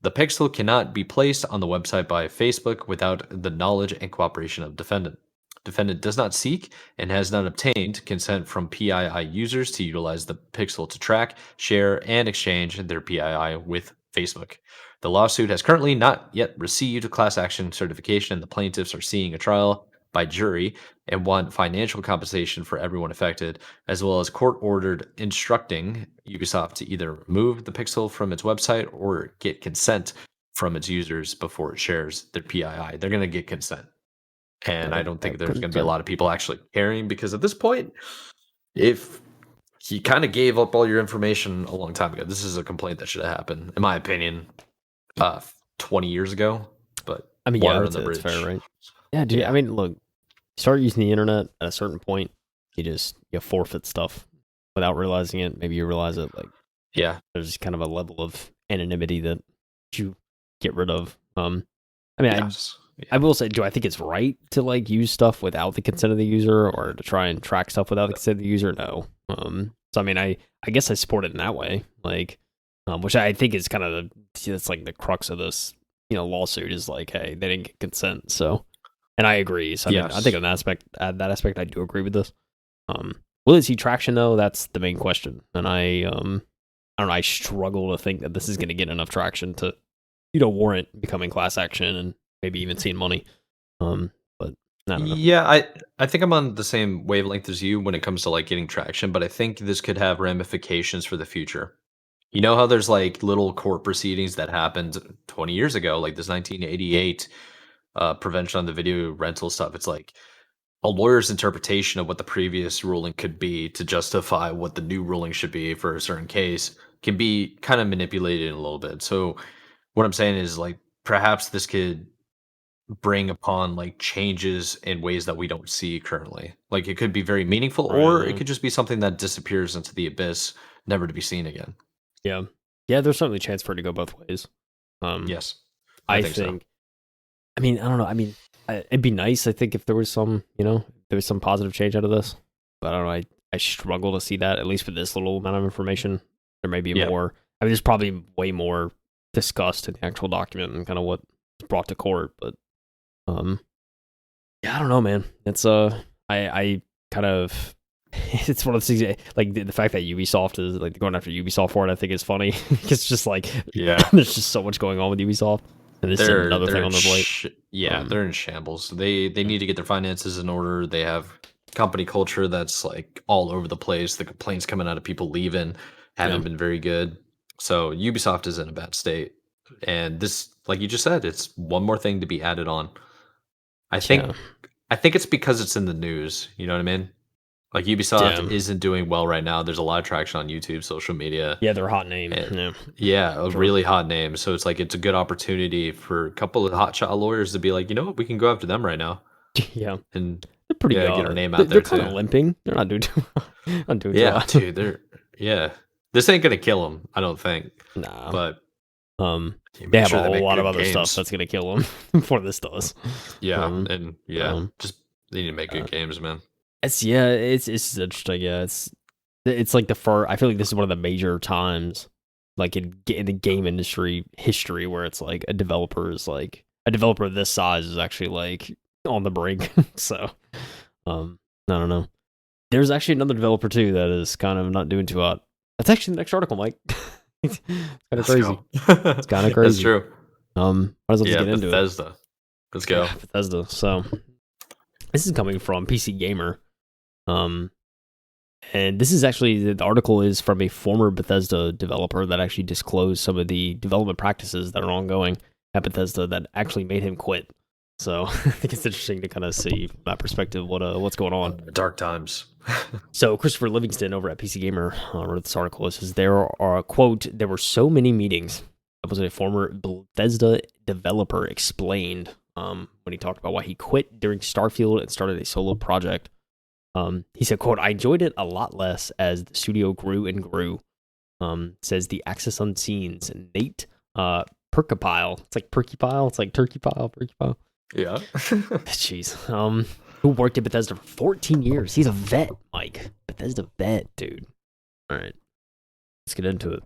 The pixel cannot be placed on the website by Facebook without the knowledge and cooperation of defendant. Defendant does not seek and has not obtained consent from PII users to utilize the pixel to track, share, and exchange their PII with Facebook. The lawsuit has currently not yet received class action certification, and the plaintiffs are seeking a trial by jury and want financial compensation for everyone affected, as well as court ordered instructing Ubisoft to either remove the pixel from its website or get consent from its users before it shares their PII. They're going to get consent. And I Right. don't Yeah. think there's going to be a Consent. lot of people actually caring because at this point, if he kind of gave up all your information a long time ago, this is a complaint that should have happened, in my opinion, 20 years ago. But I mean, yeah, I water would on the say that's fair, bridge. right? Yeah, dude. I Yeah. mean, look, start using the internet at a certain point, you forfeit stuff without realizing it. Maybe you realize it, like Yeah. there's kind of a level of anonymity that you get rid of. I mean, Yes. I will say, do I think it's right to like use stuff without the consent of the user or to try and track stuff without the consent of the user? No. So I mean, I guess I support it in that way, like, which I think is kind of that's like the crux of this, lawsuit is like, hey, they didn't get consent, so, and I agree. So I mean, I think Yes. on that aspect, I do agree with this. Will it see traction though? That's the main question. And I don't know. I struggle to think that this is going to get enough traction to, warrant becoming class action and maybe even seeing money. But I don't know. Yeah, I think I'm on the same wavelength as you when it comes to like getting traction, but I think this could have ramifications for the future. You know how there's like little court proceedings that happened 20 years ago, like this 1988 prevention on the video rental stuff. It's like a lawyer's interpretation of what the previous ruling could be to justify what the new ruling should be for a certain case can be kind of manipulated a little bit. So what I'm saying is like perhaps this could bring upon like changes in ways that we don't see currently. Like it could be very meaningful, or it Right. could just be something that disappears into the abyss, never to be seen again. Yeah. Yeah. There's certainly a chance for it to go both ways. Yes, I I think so. think. I mean, I don't know. I mean, it'd be nice. I think if there was some, there was some positive change out of this. But I don't know. I struggle to see that at least with this little amount of information. There may be Yeah. more. I mean, there's probably way more discussed in the actual document and kind of what's brought to court. But yeah, I don't know, man. It's I kind of. It's one of those things like the fact that Ubisoft is like going after Ubisoft for it. I think is funny. It's just like there's just so much going on with Ubisoft, and this is another thing on their plate. They're in shambles. They need to get their finances in order. They have company culture that's like all over the place. The complaints coming out of people leaving haven't been very good. So Ubisoft is in a bad state, and this, like you just said, it's one more thing to be added on. I think it's because it's in the news. You know what I mean? Like Ubisoft isn't doing well right now. There's a lot of traction on YouTube, social media. Yeah, they're a hot name. A really hot name. So it's like it's a good opportunity for a couple of hotshot lawyers to be like, you know what, we can go after them right now. Yeah, and they're pretty good. Get our name out there too. They're kind of limping. They're not doing too well. Dude, this ain't gonna kill them, I don't think. Nah, but they have a whole lot of other stuff that's gonna kill them before this does. Just they need to make good games, man. It's interesting. Yeah, it's like I feel like this is one of the major times, like in the game industry history, where it's like a developer of this size is actually like on the brink. So, I don't know. There's actually another developer too that is kind of not doing too hot. That's actually the next article, Mike. It's kind of crazy. It's kind of crazy. That's true. Might as well just get into Bethesda. Let's go. Yeah, Bethesda. So, this is coming from PC Gamer. And this is actually, the article is from a former Bethesda developer that actually disclosed some of the development practices that are ongoing at Bethesda that actually made him quit. So I think it's interesting to kind of see from that perspective what's going on. Dark times. So Christopher Livingston over at PC Gamer wrote this article. It says there are, quote, "There were so many meetings." That was a former Bethesda developer explained when he talked about why he quit during Starfield and started a solo project. He said, quote, "I enjoyed it a lot less as the studio grew and grew." Says the Access Unseen's Nate Perkapile. It's like Perkypile. It's like Turkey Pile, Perkypile. Yeah. Jeez. Who worked at Bethesda for 14 years. He's a vet, Mike. Bethesda vet, dude. All right. Let's get into it.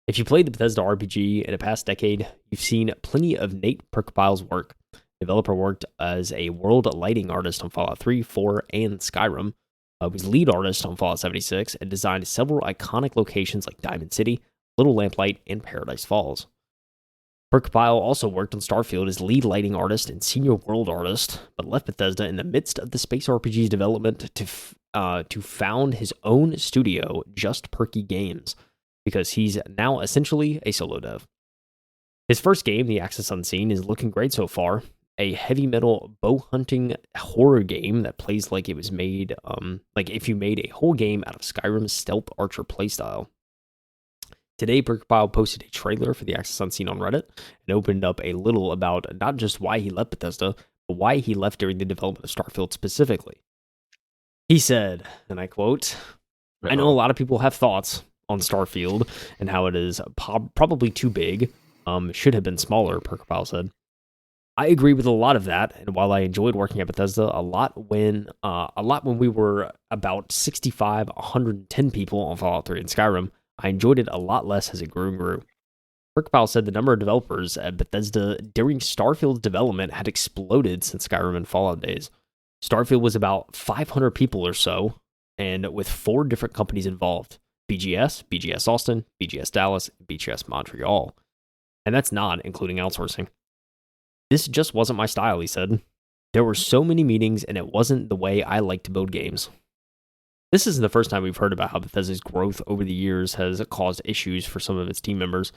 If you played the Bethesda RPG in the past decade, you've seen plenty of Nate Perkapile's work. The developer worked as a world lighting artist on Fallout 3, 4, and Skyrim. Was lead artist on Fallout 76 and designed several iconic locations like Diamond City, Little Lamplight, and Paradise Falls. Perkapile also worked on Starfield as lead lighting artist and senior world artist, but left Bethesda in the midst of the space RPG's development to found his own studio, Just Perky Games, because he's now essentially a solo dev. His first game, The Access Unseen, is looking great so far. A heavy metal bow hunting horror game that plays like it was made, like if you made a whole game out of Skyrim's stealth archer playstyle. Today, Perkapile posted a trailer for The Access Unseen on Reddit and opened up a little about not just why he left Bethesda, but why he left during the development of Starfield specifically. He said, and I quote, "I know a lot of people have thoughts on Starfield and how it is probably too big, should have been smaller," Perkapile said. "I agree with a lot of that, and while I enjoyed working at Bethesda a lot when we were about 65, 110 people on Fallout 3 and Skyrim, I enjoyed it a lot less as it grew and grew." Perkapile said the number of developers at Bethesda during Starfield's development had exploded since Skyrim and Fallout days. Starfield was about 500 people or so, and with 4 different companies involved: BGS, BGS Austin, BGS Dallas, and BGS Montreal. And that's not including outsourcing. This just wasn't my style, he said. There were so many meetings, and it wasn't the way I like to build games. This isn't the first time we've heard about how Bethesda's growth over the years has caused issues for some of its team members,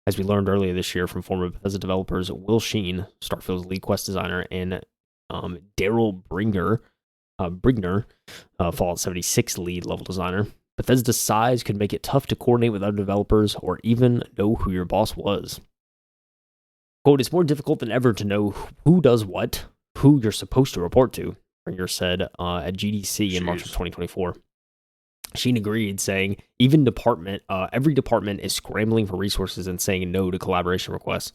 as we learned earlier this year from former Bethesda developers Will Sheen, Starfield's lead quest designer, and Daryl Brigner, Fallout 76 lead level designer. Bethesda's size could make it tough to coordinate with other developers or even know who your boss was. Quote, it's more difficult than ever to know who does what, who you're supposed to report to, Bringer said at GDC in March of 2024. Sheen agreed, saying, every department is scrambling for resources and saying no to collaboration requests.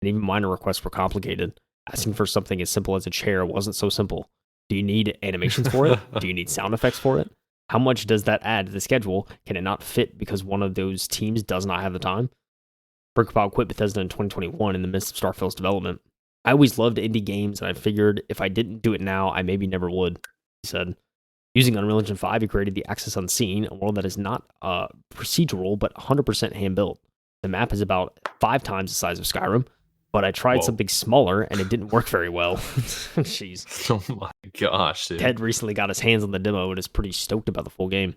And even minor requests were complicated. Asking for something as simple as a chair wasn't so simple. Do you need animations for it? Do you need sound effects for it? How much does that add to the schedule? Can it not fit because one of those teams does not have the time? Brickpile quit Bethesda in 2021 in the midst of Starfield's development. I always loved indie games, and I figured if I didn't do it now, I maybe never would, he said. Using Unreal Engine 5, he created the Access Unseen, a world that is not procedural, but 100% hand-built. The map is about 5 times the size of Skyrim, but I tried something smaller, and it didn't work very well. Jeez. Oh my gosh, dude. Ted recently got his hands on the demo and is pretty stoked about the full game.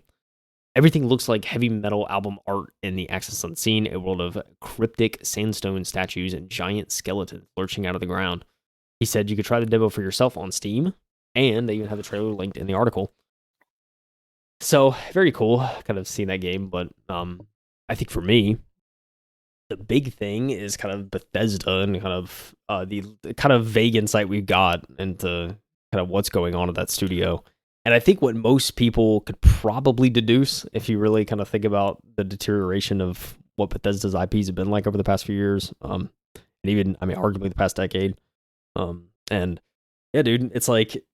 Everything looks like heavy metal album art in the Access Unseen, a world of cryptic sandstone statues and giant skeletons lurching out of the ground. He said you could try the demo for yourself on Steam, and they even have the trailer linked in the article. So, very cool, kind of seeing that game, but I think for me, the big thing is kind of Bethesda and kind of the kind of vague insight we've got into kind of what's going on at that studio. And I think what most people could probably deduce, if you really kind of think about the deterioration of what Bethesda's IPs have been like over the past few years, and even, I mean, arguably the past decade. And yeah, dude, it's like,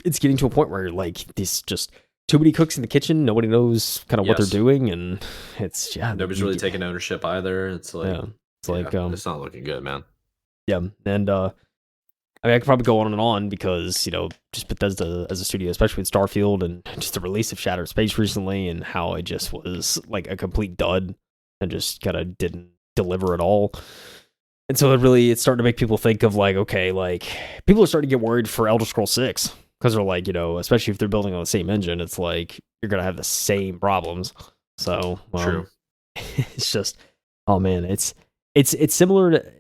it's getting to a point where you're like, this just too many cooks in the kitchen. Nobody knows kind of what they're doing. And it's, nobody's really taking ownership either. It's like, it's not looking good, man. Yeah. And, I mean, I could probably go on and on because, you know, just Bethesda as a studio, especially with Starfield and just the release of Shattered Space recently and how it just was like a complete dud and just kind of didn't deliver at all. And so it's starting to make people think of like, okay, like people are starting to get worried for Elder Scrolls 6 because they're like, you know, especially if they're building on the same engine, it's like you're going to have the same problems. So, True. It's just, oh man, it's similar to,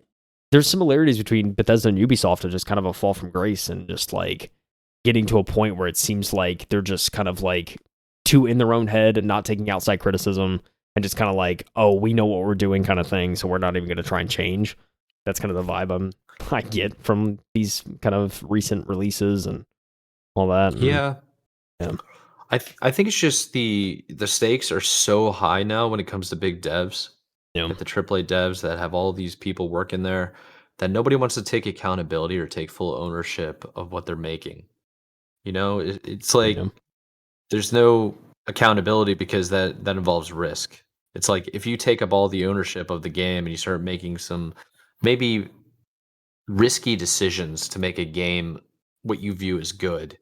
there's similarities between Bethesda and Ubisoft of just kind of a fall from grace and just like getting to a point where it seems like they're just kind of like too in their own head and not taking outside criticism and just kind of like, oh, we know what we're doing kind of thing, so we're not even going to try and change. That's kind of the vibe I get from these kind of recent releases and all that. Yeah. I think it's just the stakes are so high now when it comes to big devs. Like the AAA devs that have all these people working there, that nobody wants to take accountability or take full ownership of what they're making. You know, it's like there's no accountability because that involves risk. It's like if you take up all the ownership of the game and you start making some maybe risky decisions to make a game what you view as good,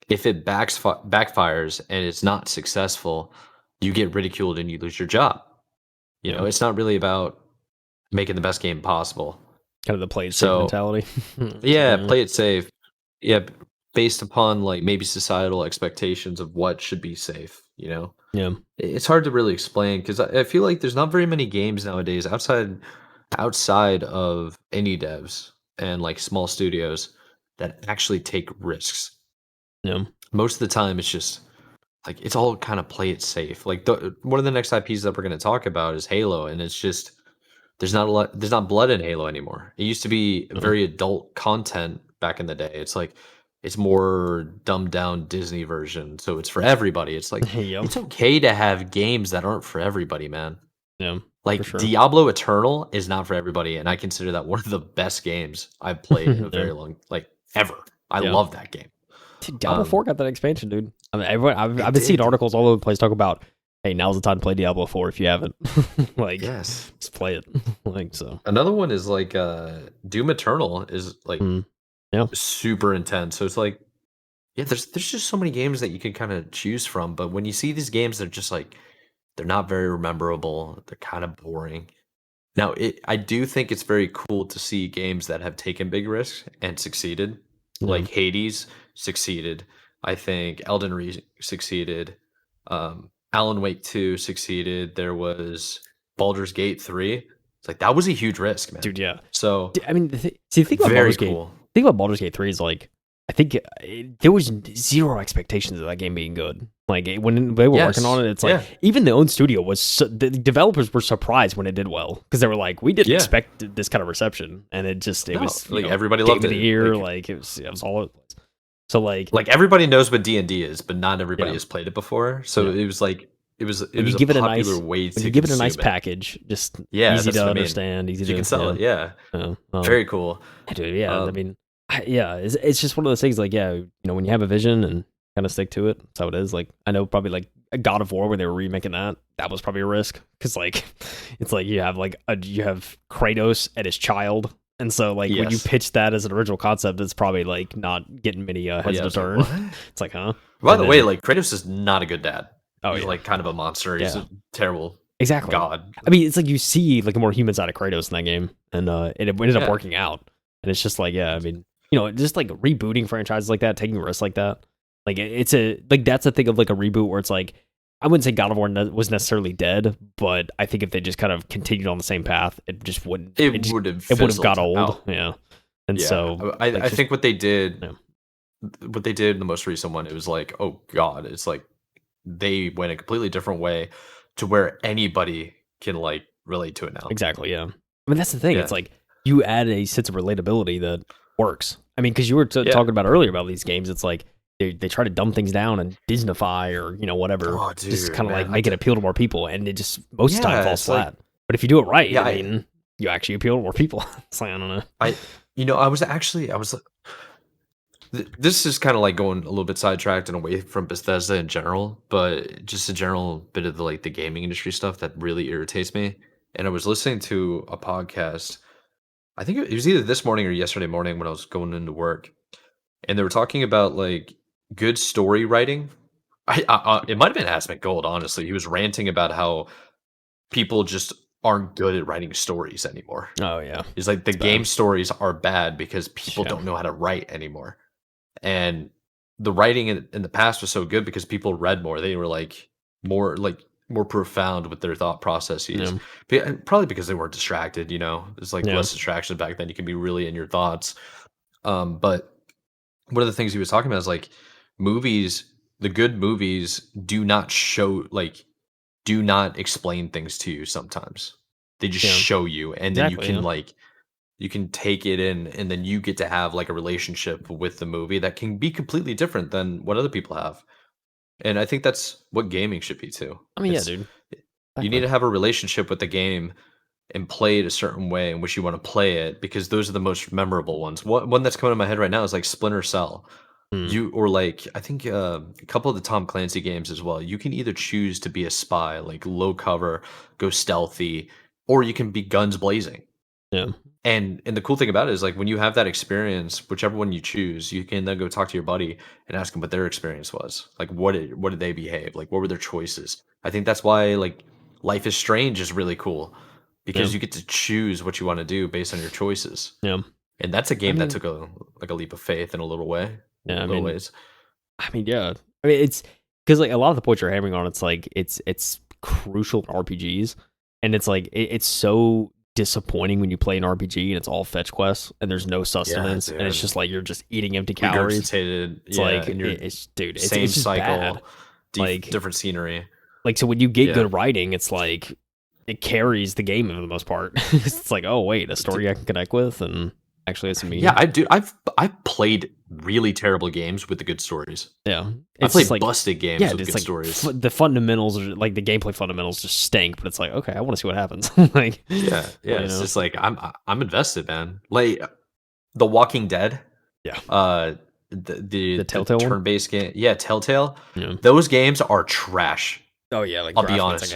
if it backfires and it's not successful, you get ridiculed and you lose your job. You know, it's not really about making the best game possible. Kind of the play it safe mentality. Play it safe. Yeah, based upon like maybe societal expectations of what should be safe, you know? Yeah. It's hard to really explain because I feel like there's not very many games nowadays outside of indie devs and like small studios that actually take risks. Yeah. Most of the time it's just like it's all kind of play it safe. Like one of the next IPs that we're going to talk about is Halo, and it's just there's not blood in Halo anymore. It used to be very adult content back in the day. It's like it's more dumbed down Disney version, so it's for everybody. It's like it's okay to have games that aren't for everybody, man. Yeah, like Diablo Eternal is not for everybody, and I consider that one of the best games I've played in a very long, like ever. I love that game. Diablo 4 got that expansion, dude. I mean, I've been seeing articles all over the place talk about, hey, now's the time to play Diablo 4 if you haven't. Like, yes, just play it. Like, so another one is like Doom Eternal is like super intense. So it's like, Yeah, there's just so many games that you can kind of choose from, but when you see these games, they're just like they're not very rememberable. They're kind of boring. Now, I do think it's very cool to see games that have taken big risks and succeeded. Yeah. Like Hades succeeded. I think Elden Ring succeeded. Alan Wake 2 succeeded. There was Baldur's Gate 3. It's like that was a huge risk, man. Dude, yeah. So I mean, see, the thing about very Baldur's Gate, cool. think about Baldur's Gate 3 is like, I think there was zero expectations of that game being good. Like when they were working on it, it's like even the own studio was the developers were surprised when it did well because they were like, we didn't expect this kind of reception, and it was like everybody loved it. The ear, like it was all it was. So like everybody knows what D&D is, but not everybody has played it before. So it was like it was a popular way to give it a nice package, just easy to understand, easy to you can sell it. Yeah, very cool, dude. Yeah, I mean. Yeah, it's just one of those things. Like, yeah, when you have a vision and kind of stick to it, that's how it is. Like, I know probably like a God of War when they were remaking that was probably a risk because like it's like you have Kratos and his child, and so like when you pitch that as an original concept, it's probably like not getting many heads to turn. It's like, huh? By the way, like Kratos is not a good dad. Oh, he's like kind of a monster. He's a terrible. Exactly. God. I mean, it's like you see like a more human side of Kratos in that game, and it ended up working out. And it's just like, I mean. Just like rebooting franchises like that, taking risks like that. Like that's a thing of like a reboot where it's like, I wouldn't say God of War was necessarily dead, but I think if they just kind of continued on the same path, it just wouldn't. It would have got old. Out. Yeah. And so I think what they did, in the most recent one, it was like, oh God, it's like they went a completely different way to where anybody can like relate to it now. Exactly. Yeah. I mean, that's the thing. It's like you add a sense of relatability that works. I mean, because you were talking about earlier about these games, it's like they try to dumb things down and Disneyfy or whatever, just kind of like make it appeal to more people, and it just most of the time falls flat. But if you do it right, I mean, you actually appeal to more people. It's like, I don't know. I was this is kind of like going a little bit sidetracked and away from Bethesda in general, but just a general bit of the gaming industry stuff that really irritates me. And I was listening to a podcast. I think it was either this morning or yesterday morning when I was going into work, and they were talking about like good story writing. It might have been Asmik Gold, honestly. He was ranting about how people just aren't good at writing stories anymore. Oh yeah, he's like the game stories are bad because people don't know how to write anymore, and the writing in the past was so good because people read more. They were like more profound with their thought processes. Probably because they weren't distracted, There's like less distraction back then. You can be really in your thoughts. But one of the things he was talking about is like movies, the good movies do not explain things to you sometimes. They just show you, and then you can you can take it in, and then you get to have like a relationship with the movie that can be completely different than what other people have. And I think that's what gaming should be too. I mean, dude. You need to have a relationship with the game and play it a certain way in which you want to play it, because those are the most memorable ones. One that's coming to my head right now is like Splinter Cell. Or like I think a couple of the Tom Clancy games as well. You can either choose to be a spy, like low cover, go stealthy, or you can be guns blazing. Yeah. And the cool thing about it is like when you have that experience, whichever one you choose, you can then go talk to your buddy and ask them what their experience was. Like what did they behave? Like what were their choices? I think that's why like Life is Strange is really cool, because you get to choose what you want to do based on your choices. Yeah. And that's a game that took a leap of faith in a little way. Yeah, ways. I mean, yeah. I mean, it's because like a lot of the points you're hammering on, it's like it's crucial in RPGs, and it's like it's so disappointing when you play an RPG and it's all fetch quests and there's no sustenance, and it's just like you're just eating empty calories. It's like it's same it's cycle, bad. Like different scenery. Like so when you get good writing, it's like it carries the game for the most part. It's like, oh wait, a story I can connect with and actually it's me. Yeah, I've played really terrible games with the good stories. Yeah, I played like busted games with good stories. The fundamentals are like the gameplay fundamentals just stink, but it's like, okay, I want to see what happens. Like, it's just like I'm invested, man. Like The Walking Dead. Yeah. The Telltale turn-based game. Yeah, Telltale. Yeah. Those games are trash. Oh yeah, like I'll be honest.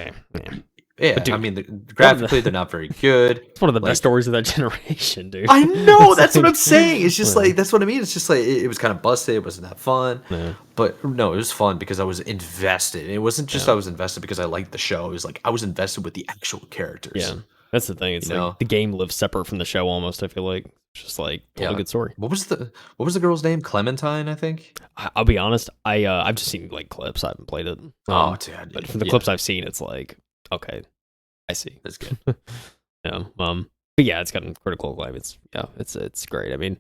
Yeah, But dude, I mean, graphically they're not very good. It's one of the best stories of that generation, dude. I know, that's what I'm saying. It's just like, that's what I mean. It's just like, it was kind of busted. It wasn't that fun. Yeah. But no, it was fun because I was invested. It wasn't just I was invested because I liked the show. It was like I was invested with the actual characters. Yeah, that's the thing. It's You like know? the game lives separate from the show almost. I feel like it's just like told a good story. What was the girl's name? Clementine, I think. I'll be honest. I've just seen like clips. I haven't played it. Oh, dude. But from the clips I've seen, it's like okay, I see. That's good. Yeah. But yeah, it's gotten critical acclaim. It's great. I mean,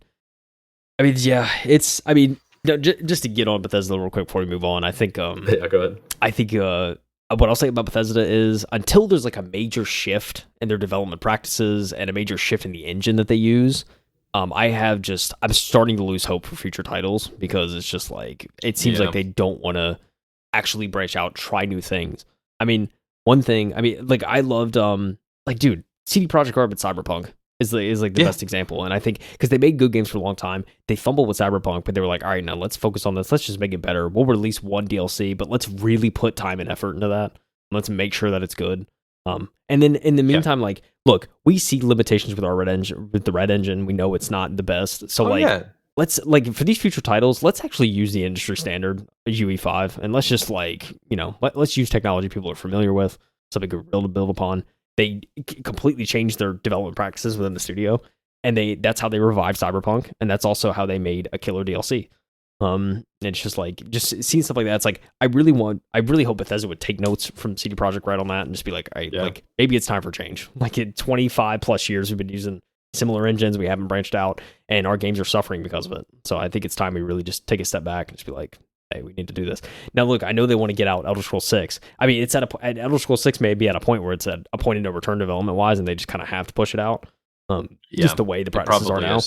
yeah, it's. I mean, no, just to get on Bethesda real quick before we move on, I think. Yeah, go ahead. I think. What I'll say about Bethesda is until there's like a major shift in their development practices and a major shift in the engine that they use, I'm starting to lose hope for future titles because it's just like it seems like they don't want to actually branch out, try new things. I mean, one thing. I mean, like I loved dude, CD Projekt Red with Cyberpunk is like the best example, and I think because they made good games for a long time, they fumbled with Cyberpunk, but they were like, all right, now let's focus on this. Let's just make it better. We'll release one DLC, but let's really put time and effort into that. Let's make sure that it's good. And then in the meantime, like, look, we see limitations with our Red Engine. With the Red Engine, we know it's not the best. So let's like for these future titles, let's actually use the industry standard UE5, and let's just like let's use technology people are familiar with, something good to build upon. They completely changed their development practices within the studio, and that's how they revived Cyberpunk, and that's also how they made a killer DLC. It's just like seeing stuff like that. It's like I really hope Bethesda would take notes from CD Projekt Red on that and just be like, all right, like maybe it's time for change. Like in 25 plus years, we've been using similar engines, we haven't branched out, and our games are suffering because of it. So I think it's time we really just take a step back and just be like, hey, we need to do this. Now, look, I know they want to get out Elder Scrolls 6. I mean, it's Elder Scrolls 6 may be at a point where it's at a point of no return development wise, and they just kind of have to push it out. Just the way the practices are now.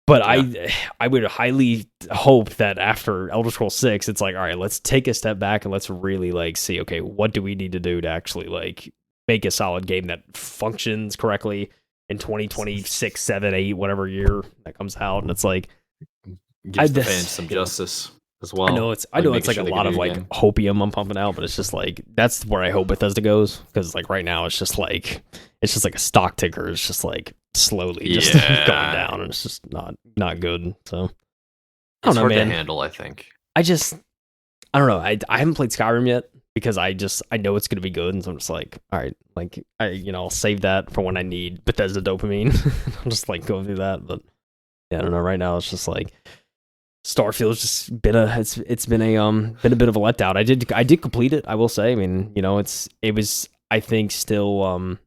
But I would highly hope that after Elder Scrolls 6, it's like, all right, let's take a step back and let's really like see, okay, what do we need to do to actually like make a solid game that functions correctly in 2026, 7, 8, whatever year that comes out. And it's like gives the fans some justice as well. I know it's like a lot of like hopium I'm pumping out, but it's just like that's where I hope Bethesda goes, because like right now it's just like a stock ticker. It's just like slowly just going down, and it's just not good. So I don't know, hard man. To handle, I think. I don't know. I haven't played Skyrim yet because I know it's gonna be good, and so I'm just like, all right, like I'll save that for when I need Bethesda dopamine. I'll just like go through that, but yeah, I don't know. Right now it's just like Starfield's just been it's been a bit of a letdown. I did complete it, I will say. I mean, it was I think still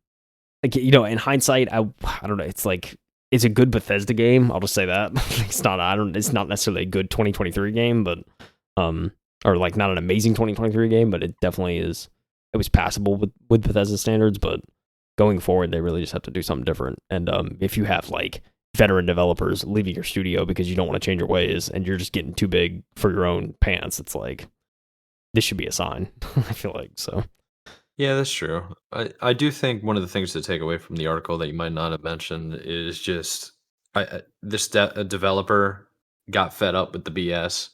like in hindsight, I don't know. It's like it's a good Bethesda game. I'll just say that. It's not necessarily a good 2023 game, but or like not an amazing 2023 game, but it definitely is. It was passable with Bethesda standards, but going forward, they really just have to do something different. And if you have like veteran developers leaving your studio because you don't want to change your ways and you're just getting too big for your own pants, it's like this should be a sign. I feel like so. Yeah, that's true. I do think one of the things to take away from the article that you might not have mentioned is just this developer got fed up with the BS,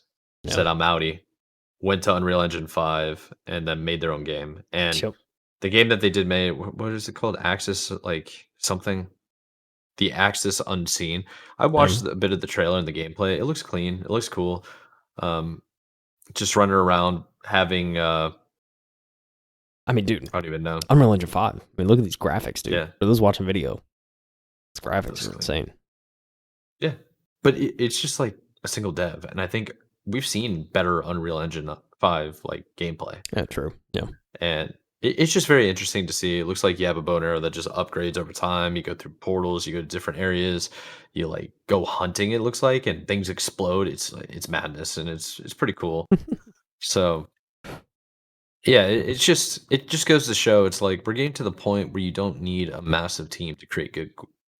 said I'm outie, went to Unreal Engine 5, and then made their own game. And the game that they did make, what is it called? Axis, like something? The Axis Unseen. I watched a bit of the trailer and the gameplay. It looks clean. It looks cool. Just running around having... I mean, dude, I don't even know. Unreal Engine 5. I mean, look at these graphics, dude. Yeah. For those watching video, these graphics are insane. Yeah. But it's just like a single dev. And I think we've seen better Unreal Engine 5 like gameplay. Yeah, true. Yeah. And it's just very interesting to see. It looks like you have a bow and arrow that just upgrades over time. You go through portals, you go to different areas, you like go hunting, it looks like, and things explode. It's madness, and it's pretty cool. So yeah, it just goes to show it's like we're getting to the point where you don't need a massive team to create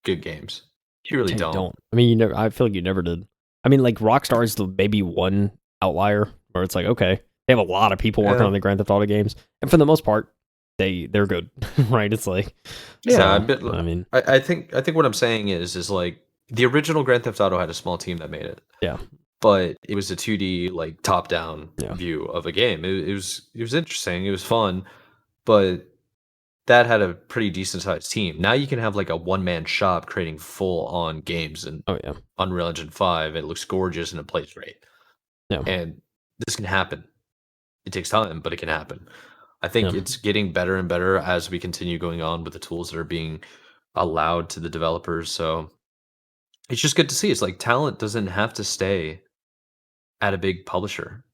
good games. You really don't. I mean, I feel like you never did. I mean, like Rockstar is the maybe one outlier where it's like, okay, they have a lot of people working on the Grand Theft Auto games, and for the most part, they're good, right? It's like, I mean, I think what I'm saying is like the original Grand Theft Auto had a small team that made it. Yeah. But it was a 2D like top-down view of a game. It was interesting. It was fun, but that had a pretty decent sized team. Now you can have like a one-man shop creating full-on games in Oh yeah. Unreal Engine 5. It looks gorgeous and it plays great. Yeah. And this can happen. It takes time, but it can happen. I think Yeah. it's getting better and better as we continue going on with the tools that are being allowed to the developers. So it's just good to see. It's like talent doesn't have to stay at a big publisher.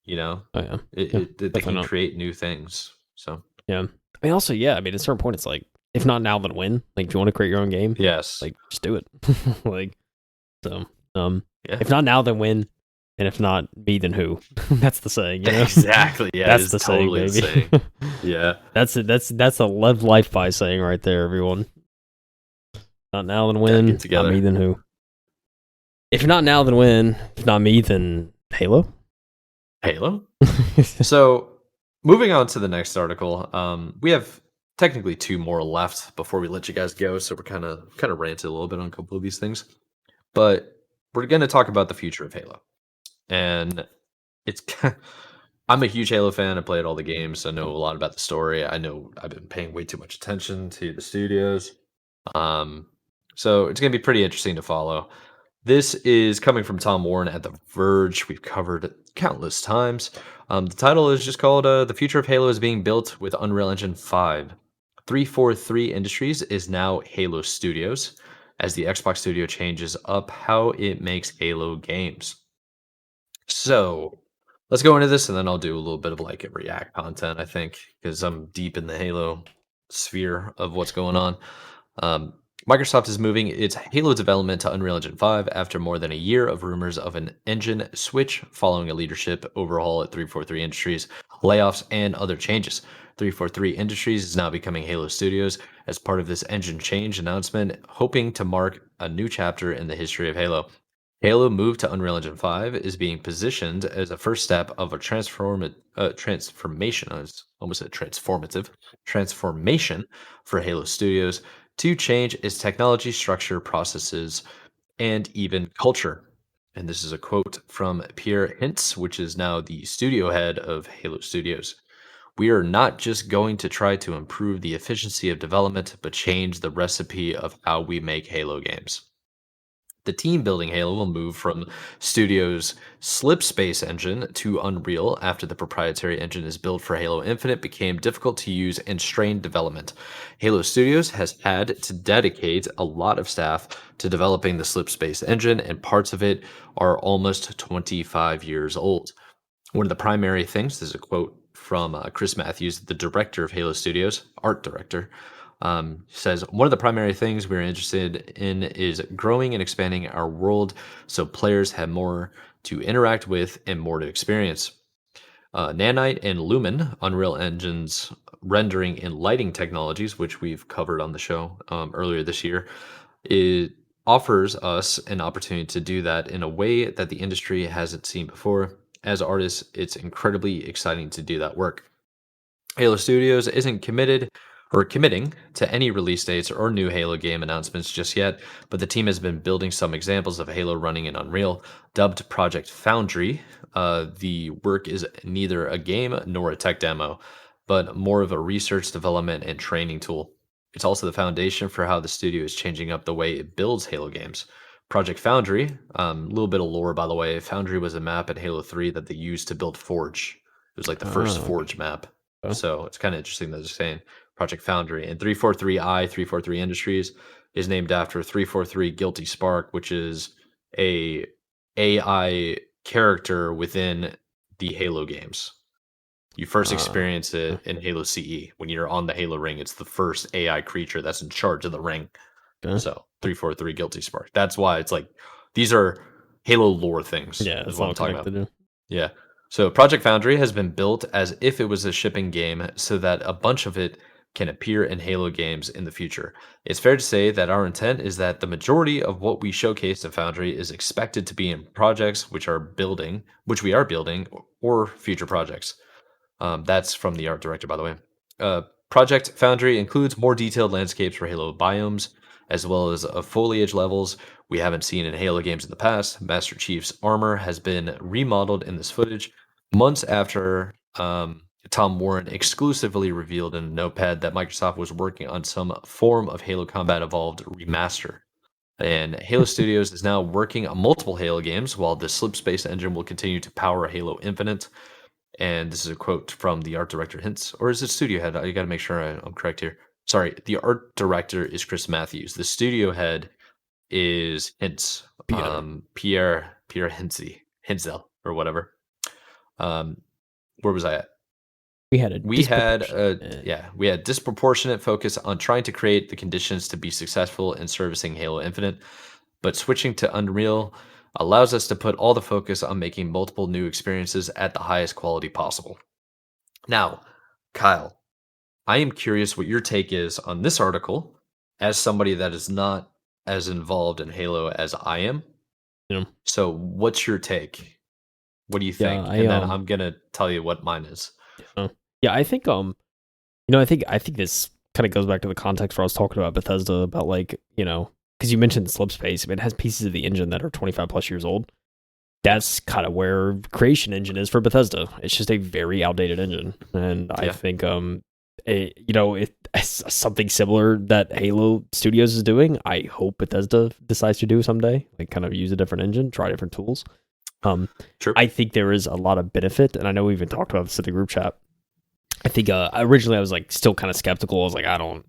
You know, Oh yeah. it, Yeah. they Definitely can not. create new things. So Yeah. I mean, also, yeah. I mean, at a certain point, it's like, if not now, then when? Like, if you want to create your own game, yes, like, just do it. Like, so, yeah, if not now, then when? And if not me, then who? That's the saying, you know? exactly. Yeah, That's it's the totally saying, baby. the saying. Yeah, That's it. That's a live life by saying right there, everyone. Not now, then gotta when? get Not together. me, then who? If not now, then when? If not me, then Halo. Halo. So moving on to the next article, we have technically two more left before we let you guys go. So we're kind of ranted a little bit on a couple of these things, but we're going to talk about the future of Halo, and it's. I'm a huge Halo fan. I played all the games. I know a lot about the story. I know I've been paying way too much attention to the studios. Um, so it's going to be pretty interesting to follow. This is coming from Tom Warren at The Verge. We've covered it countless times. The title is just called The Future of Halo is Being Built with Unreal Engine 5. 343 Industries is now Halo Studios, as the Xbox Studio changes up how it makes Halo games. So let's go into this, and then I'll do a little bit of like a React content, I think, because I'm deep in the Halo sphere of what's going on. Um, Microsoft is moving its Halo development to Unreal Engine 5 after more than a year of rumors of an engine switch following a leadership overhaul at 343 Industries, layoffs, and other changes. 343 Industries is now becoming Halo Studios as part of this engine change announcement, hoping to mark a new chapter in the history of Halo. Halo move to Unreal Engine 5 is being positioned as a first step of a transformation. I almost said transformative transformation for Halo Studios to change its technology, structure, processes, and even culture. And this is a quote from Pierre Hintz, which is now the studio head of Halo Studios. We are not just going to try to improve the efficiency of development, but change the recipe of how we make Halo games. The team building Halo will move from Studio's Slipspace engine to Unreal after the proprietary engine is built for Halo Infinite became difficult to use and strained development. Halo Studios has had to dedicate a lot of staff to developing the Slipspace engine, and parts of it are almost 25 years old. One of the primary things, this is a quote from Chris Matthews, the director of Halo Studios, art director, says, one of the primary things we're interested in is growing and expanding our world so players have more to interact with and more to experience. Nanite and Lumen, Unreal Engine's rendering and lighting technologies, which we've covered on the show earlier this year, it offers us an opportunity to do that in a way that the industry hasn't seen before. As artists, it's incredibly exciting to do that work. Halo Studios isn't committing to any release dates or new Halo game announcements just yet, but the team has been building some examples of Halo running in Unreal, dubbed Project Foundry. The work is neither a game nor a tech demo, but more of a research, development, and training tool. It's also the foundation for how the studio is changing up the way it builds Halo games. Project Foundry, a little bit of lore by the way. Foundry was a map in Halo 3 that they used to build Forge. It was like the first Oh, Forge map. okay. So it's kind of interesting that they're saying Project Foundry. And 343 Industries is named after 343 Guilty Spark, which is a AI character within the Halo games. You first experience it in Halo CE. When you're on the Halo ring, it's the first AI creature that's in charge of the ring. Okay. So 343 Guilty Spark. That's why it's like these are Halo lore things, Yeah, is it's what all I'm talking about. connected. Yeah. So Project Foundry has been built as if it was a shipping game so that a bunch of it can appear in Halo games in the future. It's fair to say that our intent is that the majority of what we showcase at Foundry is expected to be in projects which we are building, or future projects. That's from the art director, by the way. Project Foundry includes more detailed landscapes for Halo biomes, as well as foliage levels we haven't seen in Halo games in the past. Master Chief's armor has been remodeled in this footage months after Tom Warren exclusively revealed in a notepad that Microsoft was working on some form of Halo Combat Evolved remaster. And Halo Studios is now working on multiple Halo games, while the Slipspace engine will continue to power Halo Infinite. And this is a quote from the art director hints, or is it studio head? I got to make sure I'm correct here. Sorry, the art director is Chris Matthews. The studio head is hints, Pierre Hintzel or whatever. Where was I at? We had we had disproportionate focus on trying to create the conditions to be successful in servicing Halo Infinite, but switching to Unreal allows us to put all the focus on making multiple new experiences at the highest quality possible. Now, Kyle, I am curious what your take is on this article as somebody that is not as involved in Halo as I am. Yeah. So what's your take? What do you think? And then I'm going to tell you what mine is. Yeah, I think I think this kind of goes back to the context where I was talking about Bethesda about because you mentioned Slipspace. I mean, it has pieces of the engine that are 25 plus years old. That's kind of where Creation Engine is for Bethesda. It's just a very outdated engine, and I think it's something similar that Halo Studios is doing. I hope Bethesda decides to do someday, like kind of use a different engine, try different tools. True. I think there is a lot of benefit, and I know we even talked about this in the group chat. I think originally I was like still kind of skeptical. I was like,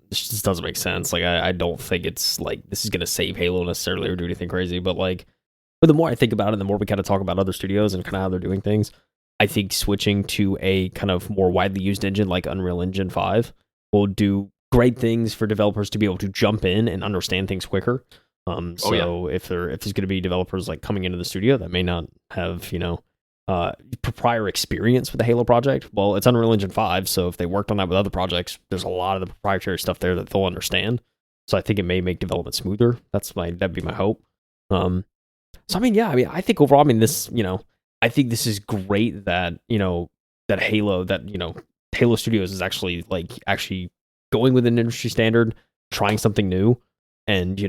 this just doesn't make sense. Like I don't think it's like this is gonna save Halo necessarily or do anything crazy. But the more I think about it, the more we kind of talk about other studios and kind of how they're doing things, I think switching to a kind of more widely used engine like Unreal Engine 5 will do great things for developers to be able to jump in and understand things quicker. If there's going to be developers like coming into the studio that may not have prior experience with the Halo project, well, it's Unreal Engine 5, so if they worked on that with other projects, there's a lot of the proprietary stuff there that they'll understand. So I think it may make development smoother. That'd be my hope. I think overall, I think this is great that Halo Studios is actually going with an industry standard, trying something new, and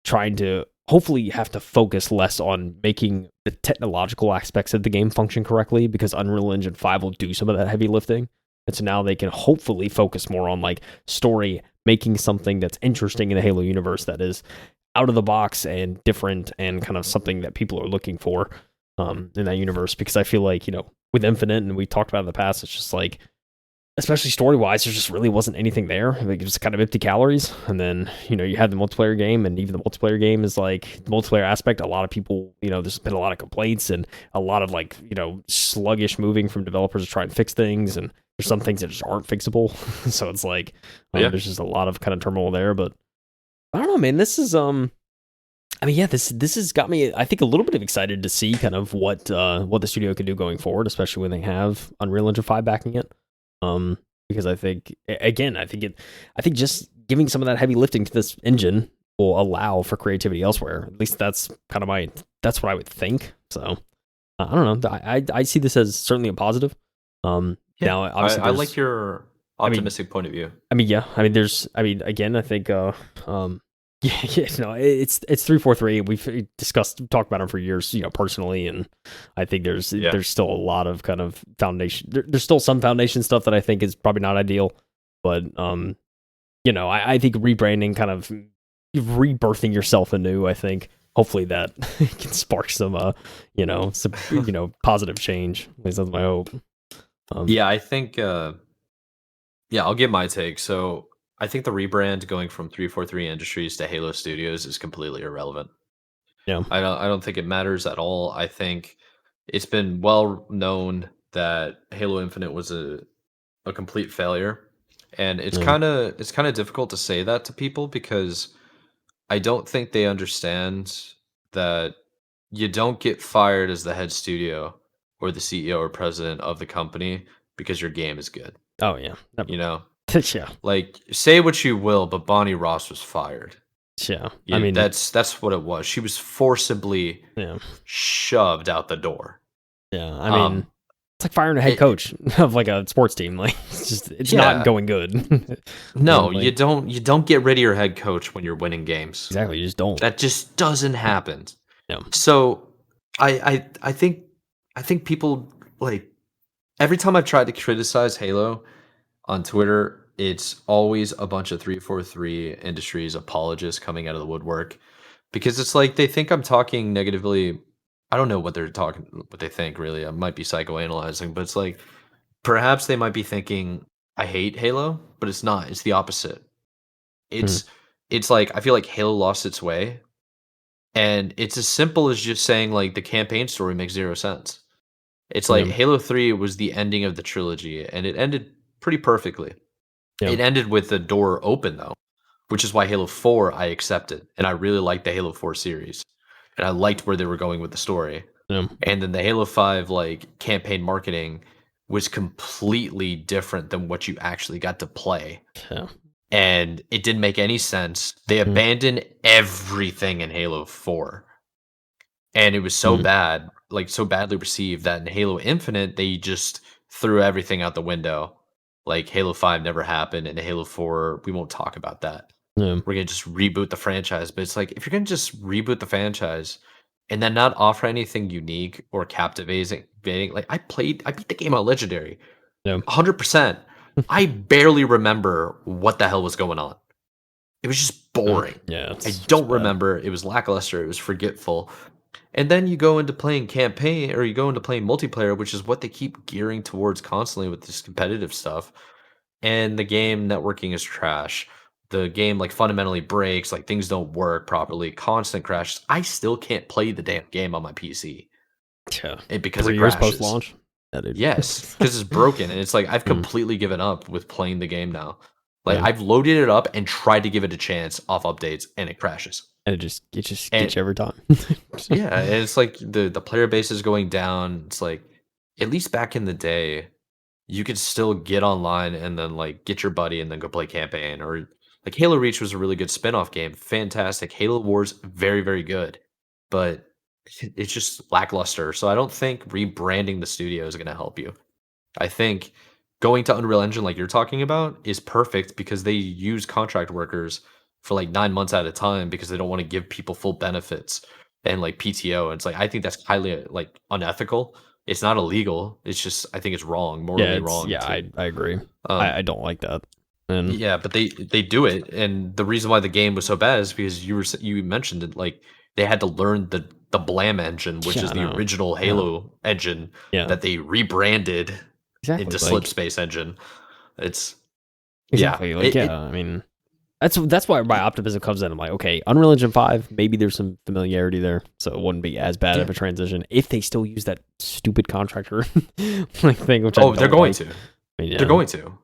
trying to hopefully have to focus less on making the technological aspects of the game function correctly, because Unreal Engine 5 will do some of that heavy lifting. And so now they can hopefully focus more on story, making something that's interesting in the Halo universe that is out of the box and different and kind of something that people are looking for in that universe. Because I feel like, with Infinite, and we talked about it in the past, it's just especially story-wise, there just really wasn't anything there. It was kind of empty calories. And then, you had the multiplayer game, and even the multiplayer game is the multiplayer aspect. A lot of people, there's been a lot of complaints and a lot of sluggish moving from developers to try and fix things. And there's some things that just aren't fixable. So it's there's just a lot of kind of turmoil there. But I don't know, man. This is, this has got me, I think, a little bit of excited to see kind of what the studio could do going forward, especially when they have Unreal Engine 5 backing it. Because I think just giving some of that heavy lifting to this engine will allow for creativity elsewhere. At least that's kind of that's what I would think. So I don't know. I see this as certainly a positive. Now obviously I like your optimistic point of view. Again, I think it's 343. We've talked about them for years, personally, and I think there's still a lot of kind of foundation. There's still some foundation stuff that I think is probably not ideal, but I think rebranding, kind of rebirthing yourself anew, I think hopefully that can spark some positive change. At least that's my hope. I think I'll give my take. So I think the rebrand going from 343 Industries to Halo Studios is completely irrelevant. Yeah. I don't think it matters at all. I think it's been well known that Halo Infinite was a complete failure. And it's kind of difficult to say that to people, because I don't think they understand that you don't get fired as the head studio or the CEO or president of the company because your game is good. Oh yeah. Yeah. Say what you will, but Bonnie Ross was fired. Yeah. That's what it was. She was forcibly shoved out the door. Yeah. It's like firing a head coach of a sports team. It's not going good. No, you don't get rid of your head coach when you're winning games. Exactly. You just don't. That just doesn't happen. No. So I think people every time I've tried to criticize Halo on Twitter, it's always a bunch of 343 Industries apologists coming out of the woodwork because it's like they think I'm talking negatively. I don't know what they're talking, what they think really. I might be psychoanalyzing, but it's like perhaps they might be thinking I hate Halo, but it's not. It's the opposite. Mm, It's it's like I feel like Halo lost its way, and it's as simple as just saying like the campaign story makes zero sense. It's like yeah, Halo 3 was the ending of the trilogy, and it ended pretty perfectly. yeah, It ended with the door open though, which is why Halo 4 I accepted, and I really liked the Halo 4 series, and I liked where they were going with the story. yeah, And then the Halo 5 like campaign marketing was completely different than what you actually got to play. yeah. And it didn't make any sense. They Mm, abandoned everything in Halo 4. And it was so mm, bad, like so badly received that in Halo Infinite they just threw everything out the window. Like Halo 5 never happened, and Halo 4 we won't talk about that. yeah, We're gonna just reboot the franchise. But it's like if you're gonna just reboot the franchise and then not offer anything unique or captivating, like I beat the game on Legendary, yeah. 100%. I barely remember what the hell was going on. It was just boring. Yeah, I it's don't bad. remember. It was lackluster. It was forgetful. And then you go into playing campaign or you go into playing multiplayer, which is what they keep gearing towards constantly with this competitive stuff. And the game networking is trash. The game like fundamentally breaks, like things don't work properly, constant crashes. I still can't play the damn game on my PC Yeah. because it 3 years post crashes. launch. Yeah, dude. Yes, because it's broken, and it's like I've Mm, completely given up with playing the game now. Like yeah. I've loaded it up and tried to give it a chance off updates, and it crashes. And it just And gets you every time. yeah, and it's like the player base is going down. It's like at least back in the day, you could still get online and then like get your buddy and then go play campaign or like Halo Reach was a really good spin-off game. Fantastic. Halo Wars very very good. But it's just lackluster. So I don't think rebranding the studio is going to help you. I think going to Unreal Engine like you're talking about is perfect because they use contract workers for like 9 months at a time because they don't want to give people full benefits and like PTO. And it's like I think that's highly like unethical. It's not illegal. It's just I think it's wrong, Yeah, morally it's wrong yeah, to I agree. um I don't like that. And yeah, but they do it, and the reason why the game was so bad is because you mentioned it like they had to learn the Blam engine, which yeah, is I the know. original Yeah. Halo engine Yeah. that they rebranded Exactly. into Slip Like Space engine. It's yeah, exactly. Like yeah, I mean that's why my it optimism comes in. I'm like, okay, Unreal Engine 5, maybe there's some familiarity there, so it wouldn't be as bad yeah. of a transition if they still use that stupid contractor like thing, which I Oh, they're don't going like. to. I mean, They're yeah, going to.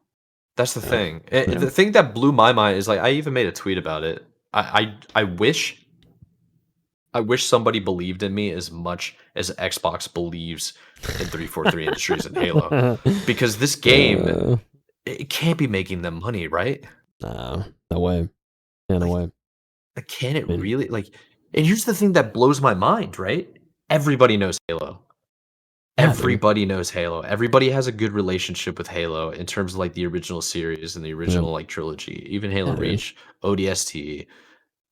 That's the yeah, thing. yeah, The thing that blew my mind is like I even made a tweet about it. I wish somebody believed in me as much as Xbox believes in 343 Industries and Halo. Because this game, uh, it can't be making them money, right? no, no way, yeah, no Like, way. can it I mean, really? Like, and here's the thing that blows my mind, right? Everybody knows Halo. yeah, dude, Everybody knows Halo. Everybody has a good relationship with Halo in terms of like the original series and the yeah, original like trilogy, even Halo yeah, dude, Reach, ODST,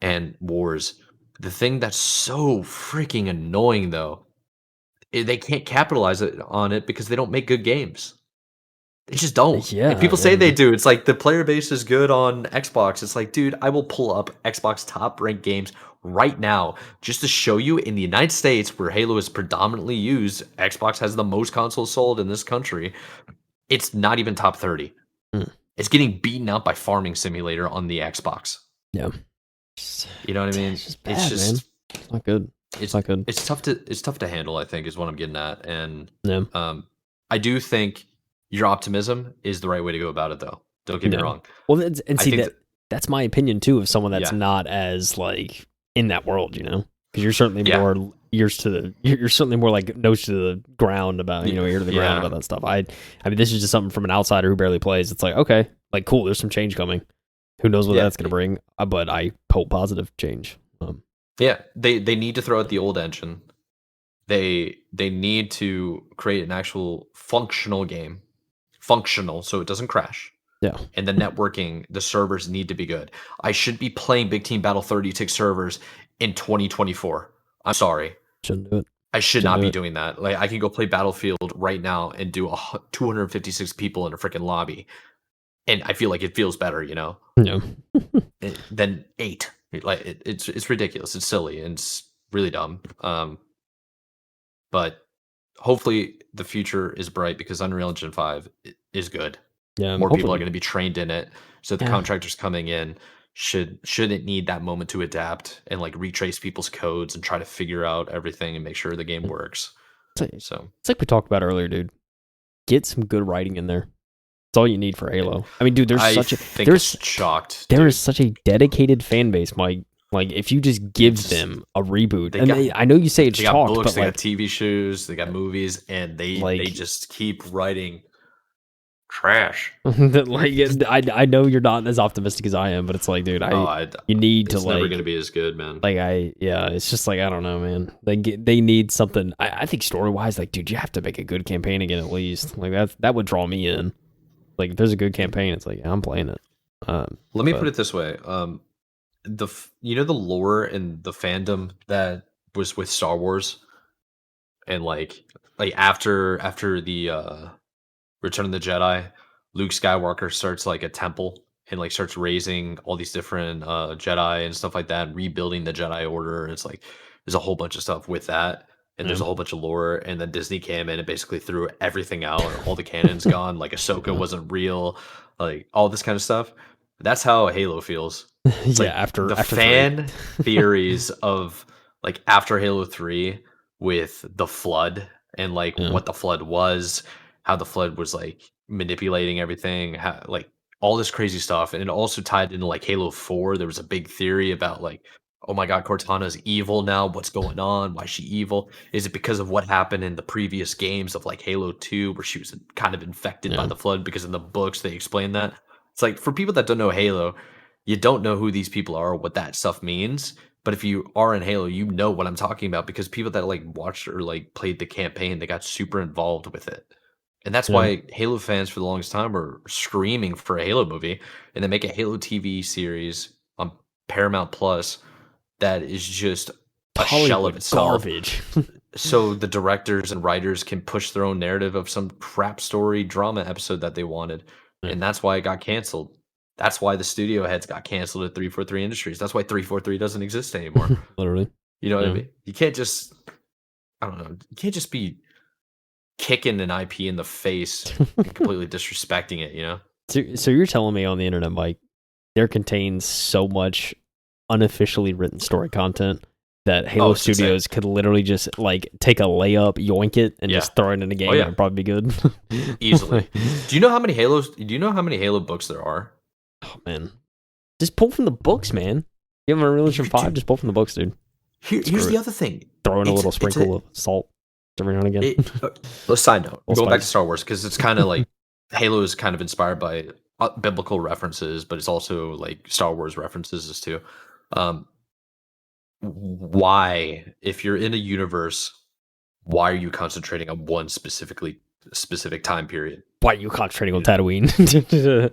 and Wars. The thing that's so freaking annoying though, they can't capitalize on it because they don't make good games. They just don't. And yeah, people say they and do. It's like the player base is good on Xbox. It's like, dude, I will pull up Xbox top ranked games right now just to show you in the United States where Halo is predominantly used. Xbox has the most consoles sold in this country. It's not even top 30. mm, It's getting beaten out by Farming Simulator on the Xbox. yeah, You know what I mean? it's just It's bad, man. just It's not good. It's it's not good. it's tough to handle, I think, is what I'm getting at. And Yeah, um I do think your optimism is the right way to go about it though. Don't get me yeah. wrong. Well, and I see think that that's my opinion too of someone that's yeah. not as like in that world, you know, because you're certainly Yeah. more ears to the you're certainly more like nose to the ground about ear to the ground Yeah. about that stuff. I mean, this is just something from an outsider who barely plays. It's like okay, like cool. There's some change coming. Who knows what Yeah. that's gonna bring? But I hope positive change. Yeah. They need to throw out the old engine. They need to create an actual functional game. Functional so it doesn't crash. Yeah, And the networking, the servers need to be good. I should be playing Big Team Battle 36 servers in 2024. I'm sorry. shouldn't do it. I should not be doing that. Like, I can go play Battlefield right now and do 256 people in a freaking lobby, and I feel like it feels better, you know, Yeah. than 8. Like, it's ridiculous. It's silly and it's really dumb. But hopefully the future is bright because Unreal Engine 5 is good. Yeah. More people are Hopefully. going to be trained in it, so the Yeah. contractors coming in shouldn't need that moment to adapt and like retrace people's codes and try to figure out everything and make sure the game works. So It's like we talked about earlier, dude. Get some good writing in there. That's all you need for Halo. I mean, dude, there is such a dedicated fan base, Mike. Like, if you just give them a reboot, I know you say it's chalked, books, but they like, got TV shows, they got movies, and they just keep writing trash. Like, I know you're not as optimistic as I am, but it's like, dude, you need to, it's like, never gonna be as good, man. Like, it's just like, I don't know, man. They need something. I think story wise, like, dude, you have to make a good campaign again at least. Like, that would draw me in. Like, if there's a good campaign, it's like, yeah, I'm playing it. Let me put it this way: the lore and the fandom that was with Star Wars, and like after the Return of the Jedi, Luke Skywalker starts like a temple and like starts raising all these different Jedi and stuff like that, and rebuilding the Jedi Order. And it's like there's a whole bunch of stuff with that, and there's a whole bunch of lore. And then Disney came in and basically threw everything out, and all the canon's gone. Like Ahsoka wasn't real, like all this kind of stuff. That's how Halo feels. It's yeah, like after the after fan theories of like after Halo 3 with the flood and like what the flood was, how the flood was like manipulating everything, how like all this crazy stuff. And it also tied into like Halo 4. There was a big theory about like, oh my god, Cortana's evil now. What's going on? Why is she evil? Is it because of what happened in the previous games of like Halo 2 where she was kind of infected by the flood? Because in the books they explain that. It's like for people that don't know Halo, you don't know who these people are or what that stuff means. But if you are in Halo, you know what I'm talking about because people that like watched or like played the campaign, they got super involved with it. And that's why Halo fans for the longest time were screaming for a Halo movie, and then make a Halo TV series on Paramount Plus that is just a shell of itself. Garbage. So the directors and writers can push their own narrative of some crap story drama episode that they wanted. And that's why it got canceled. That's why the studio heads got canceled at 343 Industries. That's why 343 doesn't exist anymore. Literally. You know what I mean? You can't just, I don't know, you can't just be kicking an IP in the face and completely disrespecting it, you know? So you're telling me on the internet, Mike, there contains so much unofficially written story content that Halo Studios could literally just like take a layup, yoink it, and just throw it in a game and it'd probably be good. Easily. Do you know how many Halo books there are? Oh man. Just pull from the books, man. You have a Unreal Engine 5, just pull from the books, dude. Here's the other thing. Throw in a little sprinkle of salt every now and again. A side note, going back to Star Wars, because it's kind of like Halo is kind of inspired by biblical references, but it's also like Star Wars references too. Why, if you're in a universe, why are you concentrating on one specific time period? Why are you concentrating on Tatooine?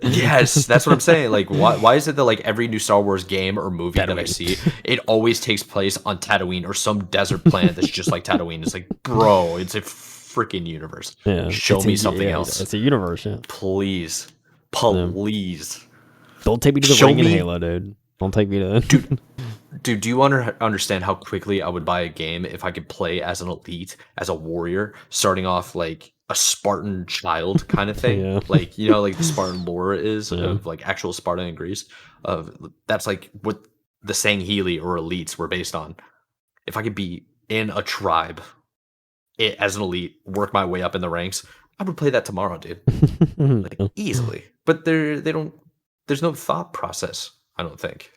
Yes, that's what I'm saying. Like, why is it that like every new Star Wars game or movie that I see, it always takes place on Tatooine or some desert planet that's just like Tatooine? It's like, bro, it's a freaking universe. Yeah, Show me something else. It's a universe. Yeah. Please. Don't take me to the ring in Halo, dude. Don't take me to Dude, do you understand how quickly I would buy a game if I could play as an elite, as a warrior, starting off like a Spartan child kind of thing? Like, you know, like the Spartan lore is of like actual Sparta in Greece. That's like what the Sangheili or elites were based on. If I could be in a tribe as an elite, work my way up in the ranks, I would play that tomorrow, dude. Like, easily. But they don't. There's no thought process. I don't think.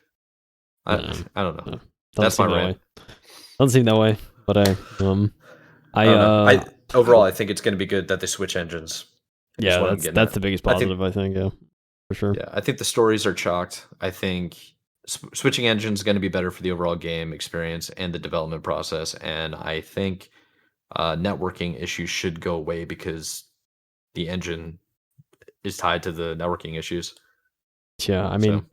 I don't know. No. That's my rant. Doesn't seem that way, but overall, I think it's going to be good that they switch engines. Yeah, that's the biggest positive, I think. Yeah, for sure. Yeah, I think the stories are chalked. I think switching engines is going to be better for the overall game experience and the development process. And I think networking issues should go away because the engine is tied to the networking issues. Yeah, I mean,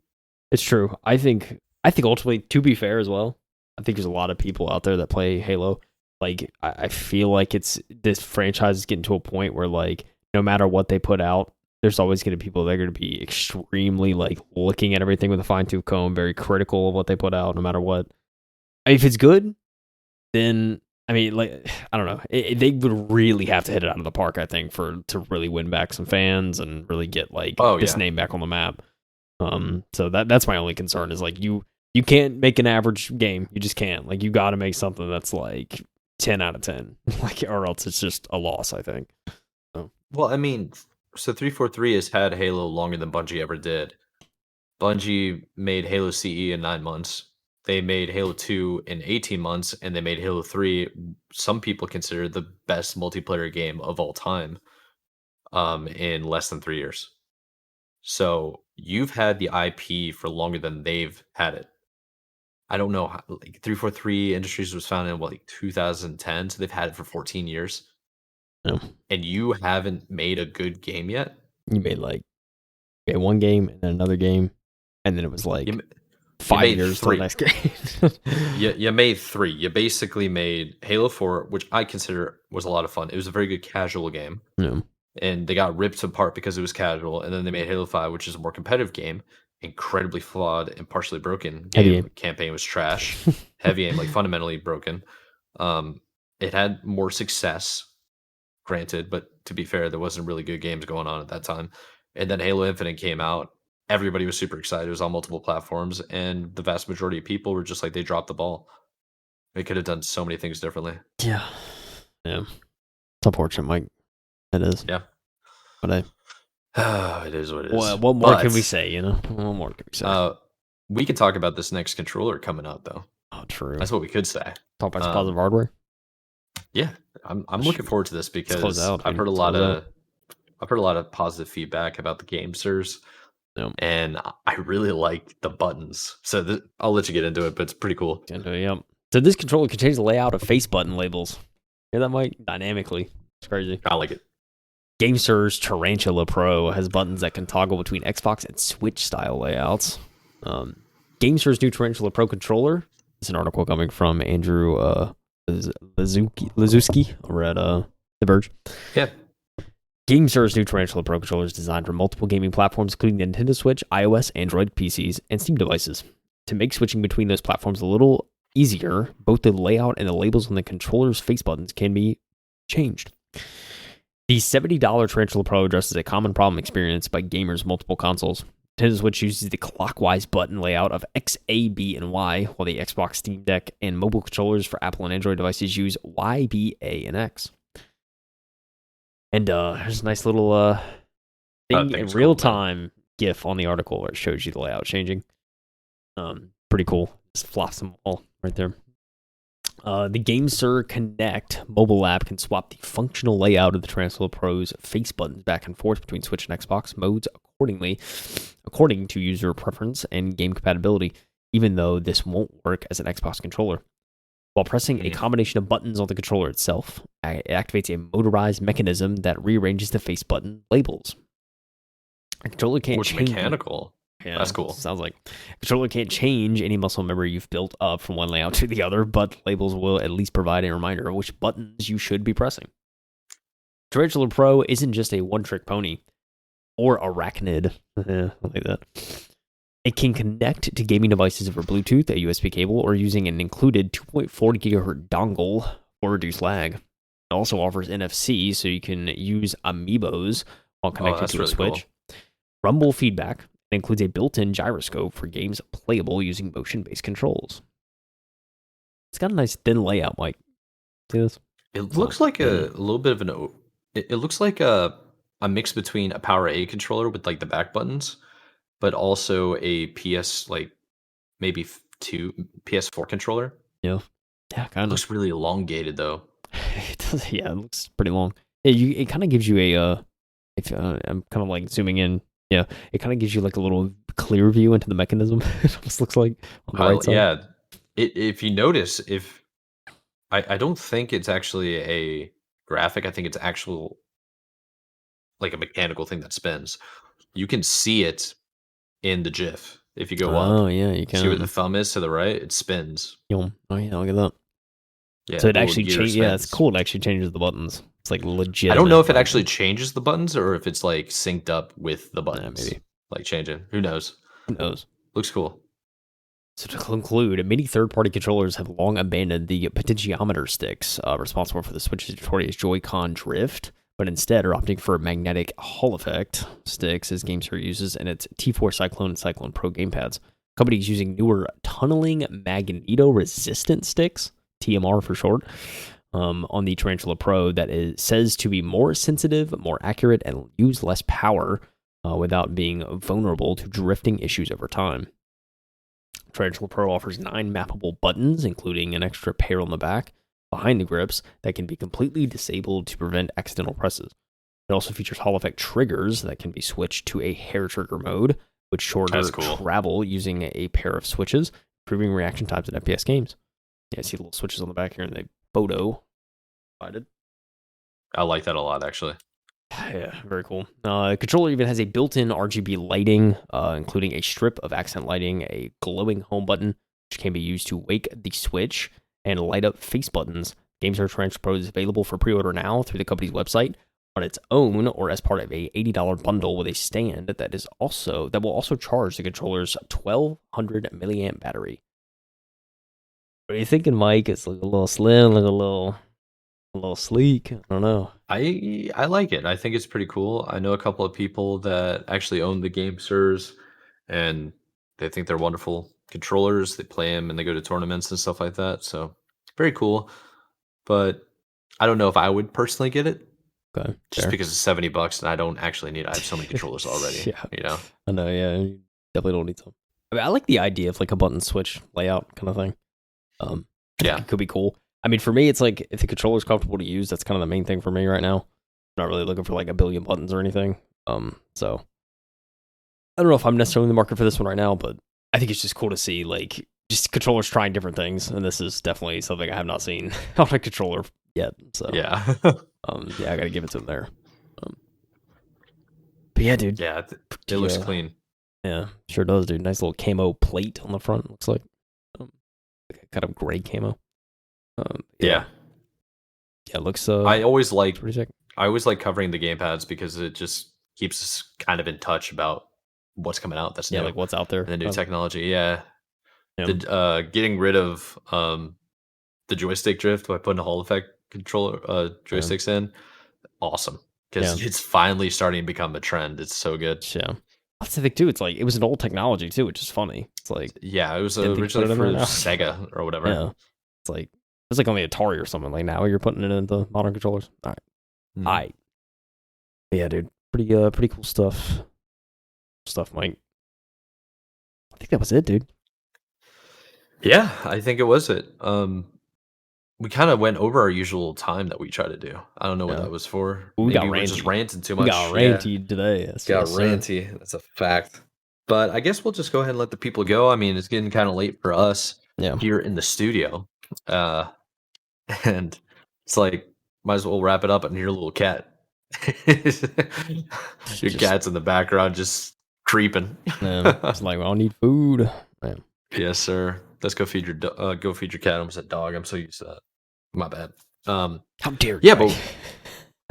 it's true. I think ultimately, to be fair as well, I think there's a lot of people out there that play Halo like I feel like this franchise is getting to a point where like no matter what they put out, there's always going to be people that are going to be extremely like looking at everything with a fine tooth comb, very critical of what they put out, no matter what. If it's good, then I mean, like I don't know, they would really have to hit it out of the park, I think, to really win back some fans and really get like this name back on the map. So that's my only concern is like you can't make an average game, you just can't. Like you got to make something that's like 10 out of 10, like or else it's just a loss, I think. So. Well, I mean, so 343 has had Halo longer than Bungie ever did. Bungie made Halo CE in 9 months. They made Halo 2 in 18 months, and they made Halo 3, some people consider the best multiplayer game of all time, in less than 3 years. So you've had the IP for longer than they've had it. I don't know how, like 343 Industries was founded in what, like 2010, so they've had it for 14 years. Yeah. And you haven't made a good game yet? You made like one game and then another game, and then it was like 5 years till the next game. You made 3. You basically made Halo 4, which I consider was a lot of fun. It was a very good casual game. Yeah. And they got ripped apart because it was casual. And then they made Halo 5, which is a more competitive game, incredibly flawed and partially broken game. Campaign was trash. Heavy aim, like fundamentally broken. It had more success, granted, but to be fair, there wasn't really good games going on at that time. And then Halo Infinite came out. Everybody was super excited. It was on multiple platforms, and the vast majority of people were just like, they dropped the ball. They could have done so many things differently. Yeah. It's unfortunate, Mike. It is. Yeah. But it is what it is. Well, what more can we say, you know? What more can we say? We could talk about this next controller coming out, though. Oh, true. That's what we could say. Talk about some positive hardware? Yeah. I'm looking forward to this because I've heard a lot of positive feedback about the GameSir's. Yep. And I really like the buttons. So I'll let you get into it, but it's pretty cool. Yep. So this controller can change the layout of face button labels. Hear that, Mike? Dynamically. It's crazy. I like it. GameSir's Tarantula Pro has buttons that can toggle between Xbox and Switch style layouts. GameSir's new Tarantula Pro controller. It's an article coming from Andrew Lazuski over at The Verge. Yeah. GameSir's new Tarantula Pro controller is designed for multiple gaming platforms, including the Nintendo Switch, iOS, Android, PCs, and Steam devices. To make switching between those platforms a little easier, both the layout and the labels on the controller's face buttons can be changed. The $70 Tarantula Pro addresses a common problem experienced by gamers multiple consoles. Nintendo Switch uses the clockwise button layout of X, A, B, and Y, while the Xbox, Steam Deck, and mobile controllers for Apple and Android devices use Y, B, A, and X. And there's a nice little thing in real time GIF on the article where it shows you the layout changing. Pretty cool. Just flops them all right there. The GameSir Connect mobile app can swap the functional layout of the Tarantula Pro's face buttons back and forth between Switch and Xbox modes according to user preference and game compatibility, even though this won't work as an Xbox controller. While pressing a combination of buttons on the controller itself, it activates a motorized mechanism that rearranges the face button labels. A controller can't change. Mechanical. Yeah, that's cool. Sounds like a controller can't change any muscle memory you've built up from one layout to the other, but labels will at least provide a reminder of which buttons you should be pressing. Tarantula Pro isn't just a one-trick pony or arachnid. I like that. It can connect to gaming devices over Bluetooth, a USB cable, or using an included 2.4 GHz dongle for reduced lag. It also offers NFC, so you can use amiibos while connected to a Switch. Cool. Rumble feedback. It includes a built-in gyroscope for games playable using motion-based controls. It's got a nice thin layout, Mike. See this? It looks like a little bit of an... It looks like a mix between a Power A controller with like the back buttons, but also a PS, like maybe PS4 controller. Yeah, kind of. Looks really elongated though. It does, yeah, it looks pretty long. Yeah, it kind of gives you a. I'm kind of like zooming in. Yeah, it kind of gives you like a little clear view into the mechanism. It almost looks like on the right side. Yeah, if you notice, I don't think it's actually a graphic. I think it's actual like a mechanical thing that spins. You can see it in the GIF. If you go up, yeah, you can see where the thumb is to the right. It spins. Oh yeah, look at that. Yeah, So it the little actually gear changes. Yeah, it's spins. cool. It actually changes the buttons. It's like legit. I don't know if it actually changes the buttons or if it's like synced up with the buttons. Maybe. Like changing. Who knows? Who knows? Looks cool. So to conclude, many third-party controllers have long abandoned the potentiometer sticks responsible for the Switch's notorious Joy-Con drift, but instead are opting for magnetic Hall effect sticks as GameSir's uses in its T4 Cyclone and Cyclone Pro gamepads. Companies using newer tunneling magneto-resistant sticks, TMR for short, on the Tarantula Pro that is says to be more sensitive, more accurate, and use less power without being vulnerable to drifting issues over time. Tarantula Pro offers 9 mappable buttons, including an extra pair on the back behind the grips that can be completely disabled to prevent accidental presses. It also features Hall effect triggers that can be switched to a hair trigger mode, which shorter travel using a pair of switches, improving reaction times in FPS games. Yeah, I see little switches on the back here, and they photo provided. I like that a lot, actually. Yeah, very cool. Controller even has a built-in RGB lighting, including a strip of accent lighting, a glowing home button, which can be used to wake the Switch, and light up face buttons. GameSir's Tarantula Pro is available for pre-order now through the company's website on its own or as part of a $80 bundle with a stand that will also charge the controller's 1200 milliamp battery. What are you thinking, Mike? It's like a little slim, like a little sleek. I don't know. I like it. I think it's pretty cool. I know a couple of people that actually own the GameSir's, and they think they're wonderful controllers. They play them and they go to tournaments and stuff like that. So very cool. But I don't know if I would personally get it. Okay, just because it's $70 and I don't actually need. I have so many controllers already. Yeah, you know. I know. Yeah, you definitely don't need some. I mean, I like the idea of like a button switch layout kind of thing. Yeah, it could be cool. I mean, for me, it's like if the controller's comfortable to use, that's kind of the main thing for me right now. I'm not really looking for like a billion buttons or anything. So I don't know if I'm necessarily in the market for this one right now, but I think it's just cool to see like just controllers trying different things, and this is definitely something I have not seen on a controller yet. So yeah, yeah, I gotta give it to them there. But yeah, dude. Yeah, it looks clean. Yeah, sure does, dude. Nice little camo plate on the front. Looks like kind of gray camo. Yeah, it looks. I always like pretty sick. I always like covering the gamepads because it just keeps us kind of in touch about what's coming out. That's new. Like what's out there, the new technology. Yeah, the getting rid of the joystick drift by putting a Hall effect controller joysticks in, awesome, because it's finally starting to become a trend. It's so good. Yeah. That's the thing too. It's like it was an old technology too, which is funny. It's like it was originally for Sega or whatever. Yeah, it's like only Atari or something. Like now you're putting it into modern controllers. All right, yeah, dude, pretty cool stuff. Mike. I think that was it, dude. Yeah, I think it was it. We kind of went over our usual time that we try to do. I don't know what that was for. Maybe we're just ranting too much. We got ranty today. Ranty. That's a fact. But I guess we'll just go ahead and let the people go. I mean, it's getting kind of late for us here in the studio. And it's like, might as well wrap it up and your little cat. Your cat's in the background just creeping. It's like, well, I need food. Man. Yes, sir. Let's go feed your cat. I almost said dog. I'm so used to that. My bad. How dare you? Yeah, but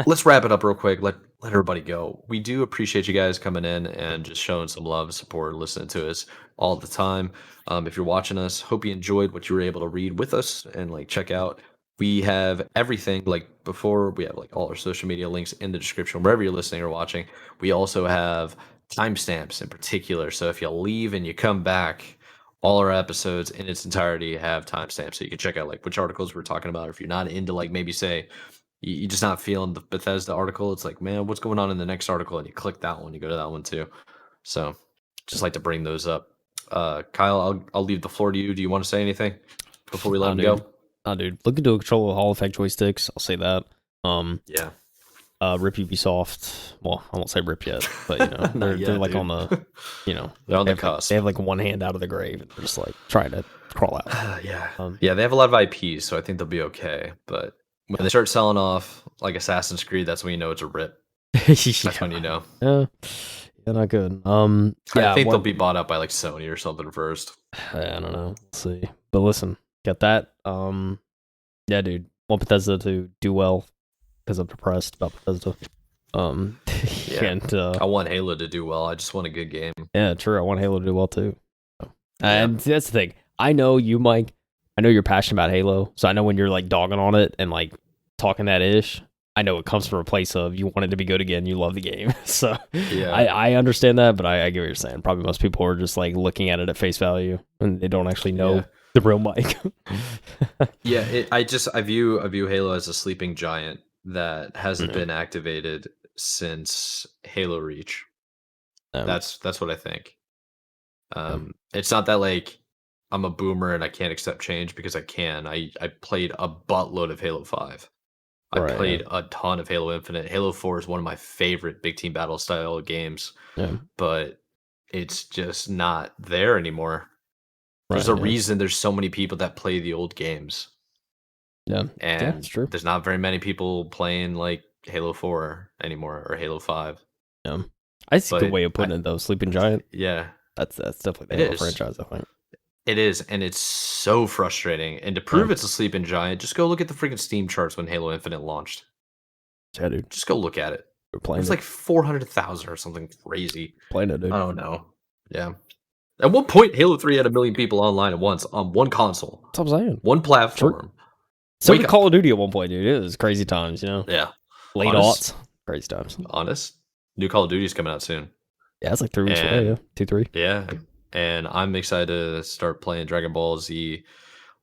let's wrap it up real quick. Let everybody go. We do appreciate you guys coming in and just showing some love and support, listening to us all the time. If you're watching us, hope you enjoyed what you were able to read with us and like check out. We have everything like before. We have like all our social media links in the description wherever you're listening or watching. We also have timestamps in particular. So if you leave and you come back, all our episodes in its entirety have timestamps, so you can check out like which articles we're talking about. Or if you're not into like maybe say you're just not feeling the Bethesda article, it's like, man, what's going on in the next article? And you click that one, you go to that one too. So just like to bring those up. Kyle, I'll leave the floor to you. Do you want to say anything before we let him go? Dude, look into a controller Hall effect joysticks. I'll say that. Yeah. Rip Ubisoft. Well, I won't say rip yet, but you know, they're like on the, they're on the cusp. They have like one hand out of the grave and they're just like trying to crawl out. Yeah. They have a lot of IPs, so I think they'll be okay. But when they start selling off like Assassin's Creed, that's when you know it's a rip. That's when you know. Yeah, not good. I think they'll be bought up by like Sony or something first. I don't know. We'll see. But listen, got that. Yeah, dude. Want Bethesda to do well because I'm depressed about Bethesda. Yeah. And I want Halo to do well. I just want a good game. yeah, true. I want Halo to do well too. Yeah. And that's the thing. I know you, Mike. I know you're passionate about Halo, so I know when you're like dogging on it and like talking that ish, I know it comes from a place of you want it to be good again. You love the game, so Yeah. I understand that, but I get what you're saying. Probably most people are just like looking at it at face value and they don't actually know the real Mike. Yeah, I view Halo as a sleeping giant that hasn't been activated since Halo Reach. That's what I think. It's not that like I'm a boomer and I can't accept change, because I can. I played a buttload of Halo 5. I played a ton of Halo Infinite. Halo 4 is one of my favorite big team battle style games. But it's just not there anymore. There's a reason there's so many people that play the old games. Yeah. And it's true. There's not very many people playing like Halo 4 anymore, or Halo 5. Yeah. I see a good way of putting it though. Sleeping Giant. Yeah. That's definitely the Halo franchise, I think. It is, and it's so frustrating. And to prove it's a sleeping giant, just go look at the freaking Steam charts when Halo Infinite launched. Yeah, dude. Just go look at it. We're playing it's like 400,000 or something crazy. Playing it, dude. I don't know. Yeah. At one point, Halo 3 had 1 million people online at once on one console. That's what I'm saying. One platform. So did Call of Duty at one point, dude. It was crazy times, you know? Yeah. Late aughts. Crazy times. Honest. New Call of Duty's coming out soon. Yeah, it's like 3 weeks away, yeah. 2, 3. Yeah. And I'm excited to start playing Dragon Ball Z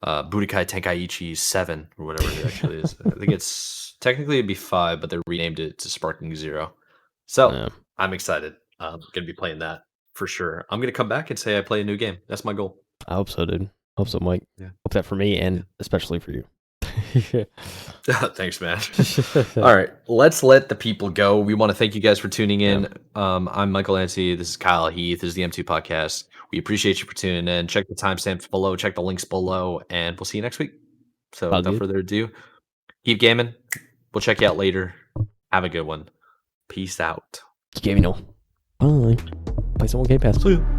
Budokai Tenkaichi 7, or whatever it actually is. I think it's technically it'd be 5, but they renamed it to Sparking Zero. So I'm excited. I'm going to be playing that for sure. I'm going to come back and say I play a new game. That's my goal. I hope so, dude. Hope so, Mike. Yeah. Hope that for me and especially for you. Thanks, man. All right, let's let the people go. We want to thank you guys for tuning in. I'm Michael Lancy. This is KyleHeath. This is the M2 Podcast. We appreciate you for tuning in. Check the timestamps below. Check the links below, and we'll see you next week. So without further ado, keep gaming. We'll check you out later. Have a good one. Peace out. Keep gaming, no. Bye. Play some more Game Pass. See ya.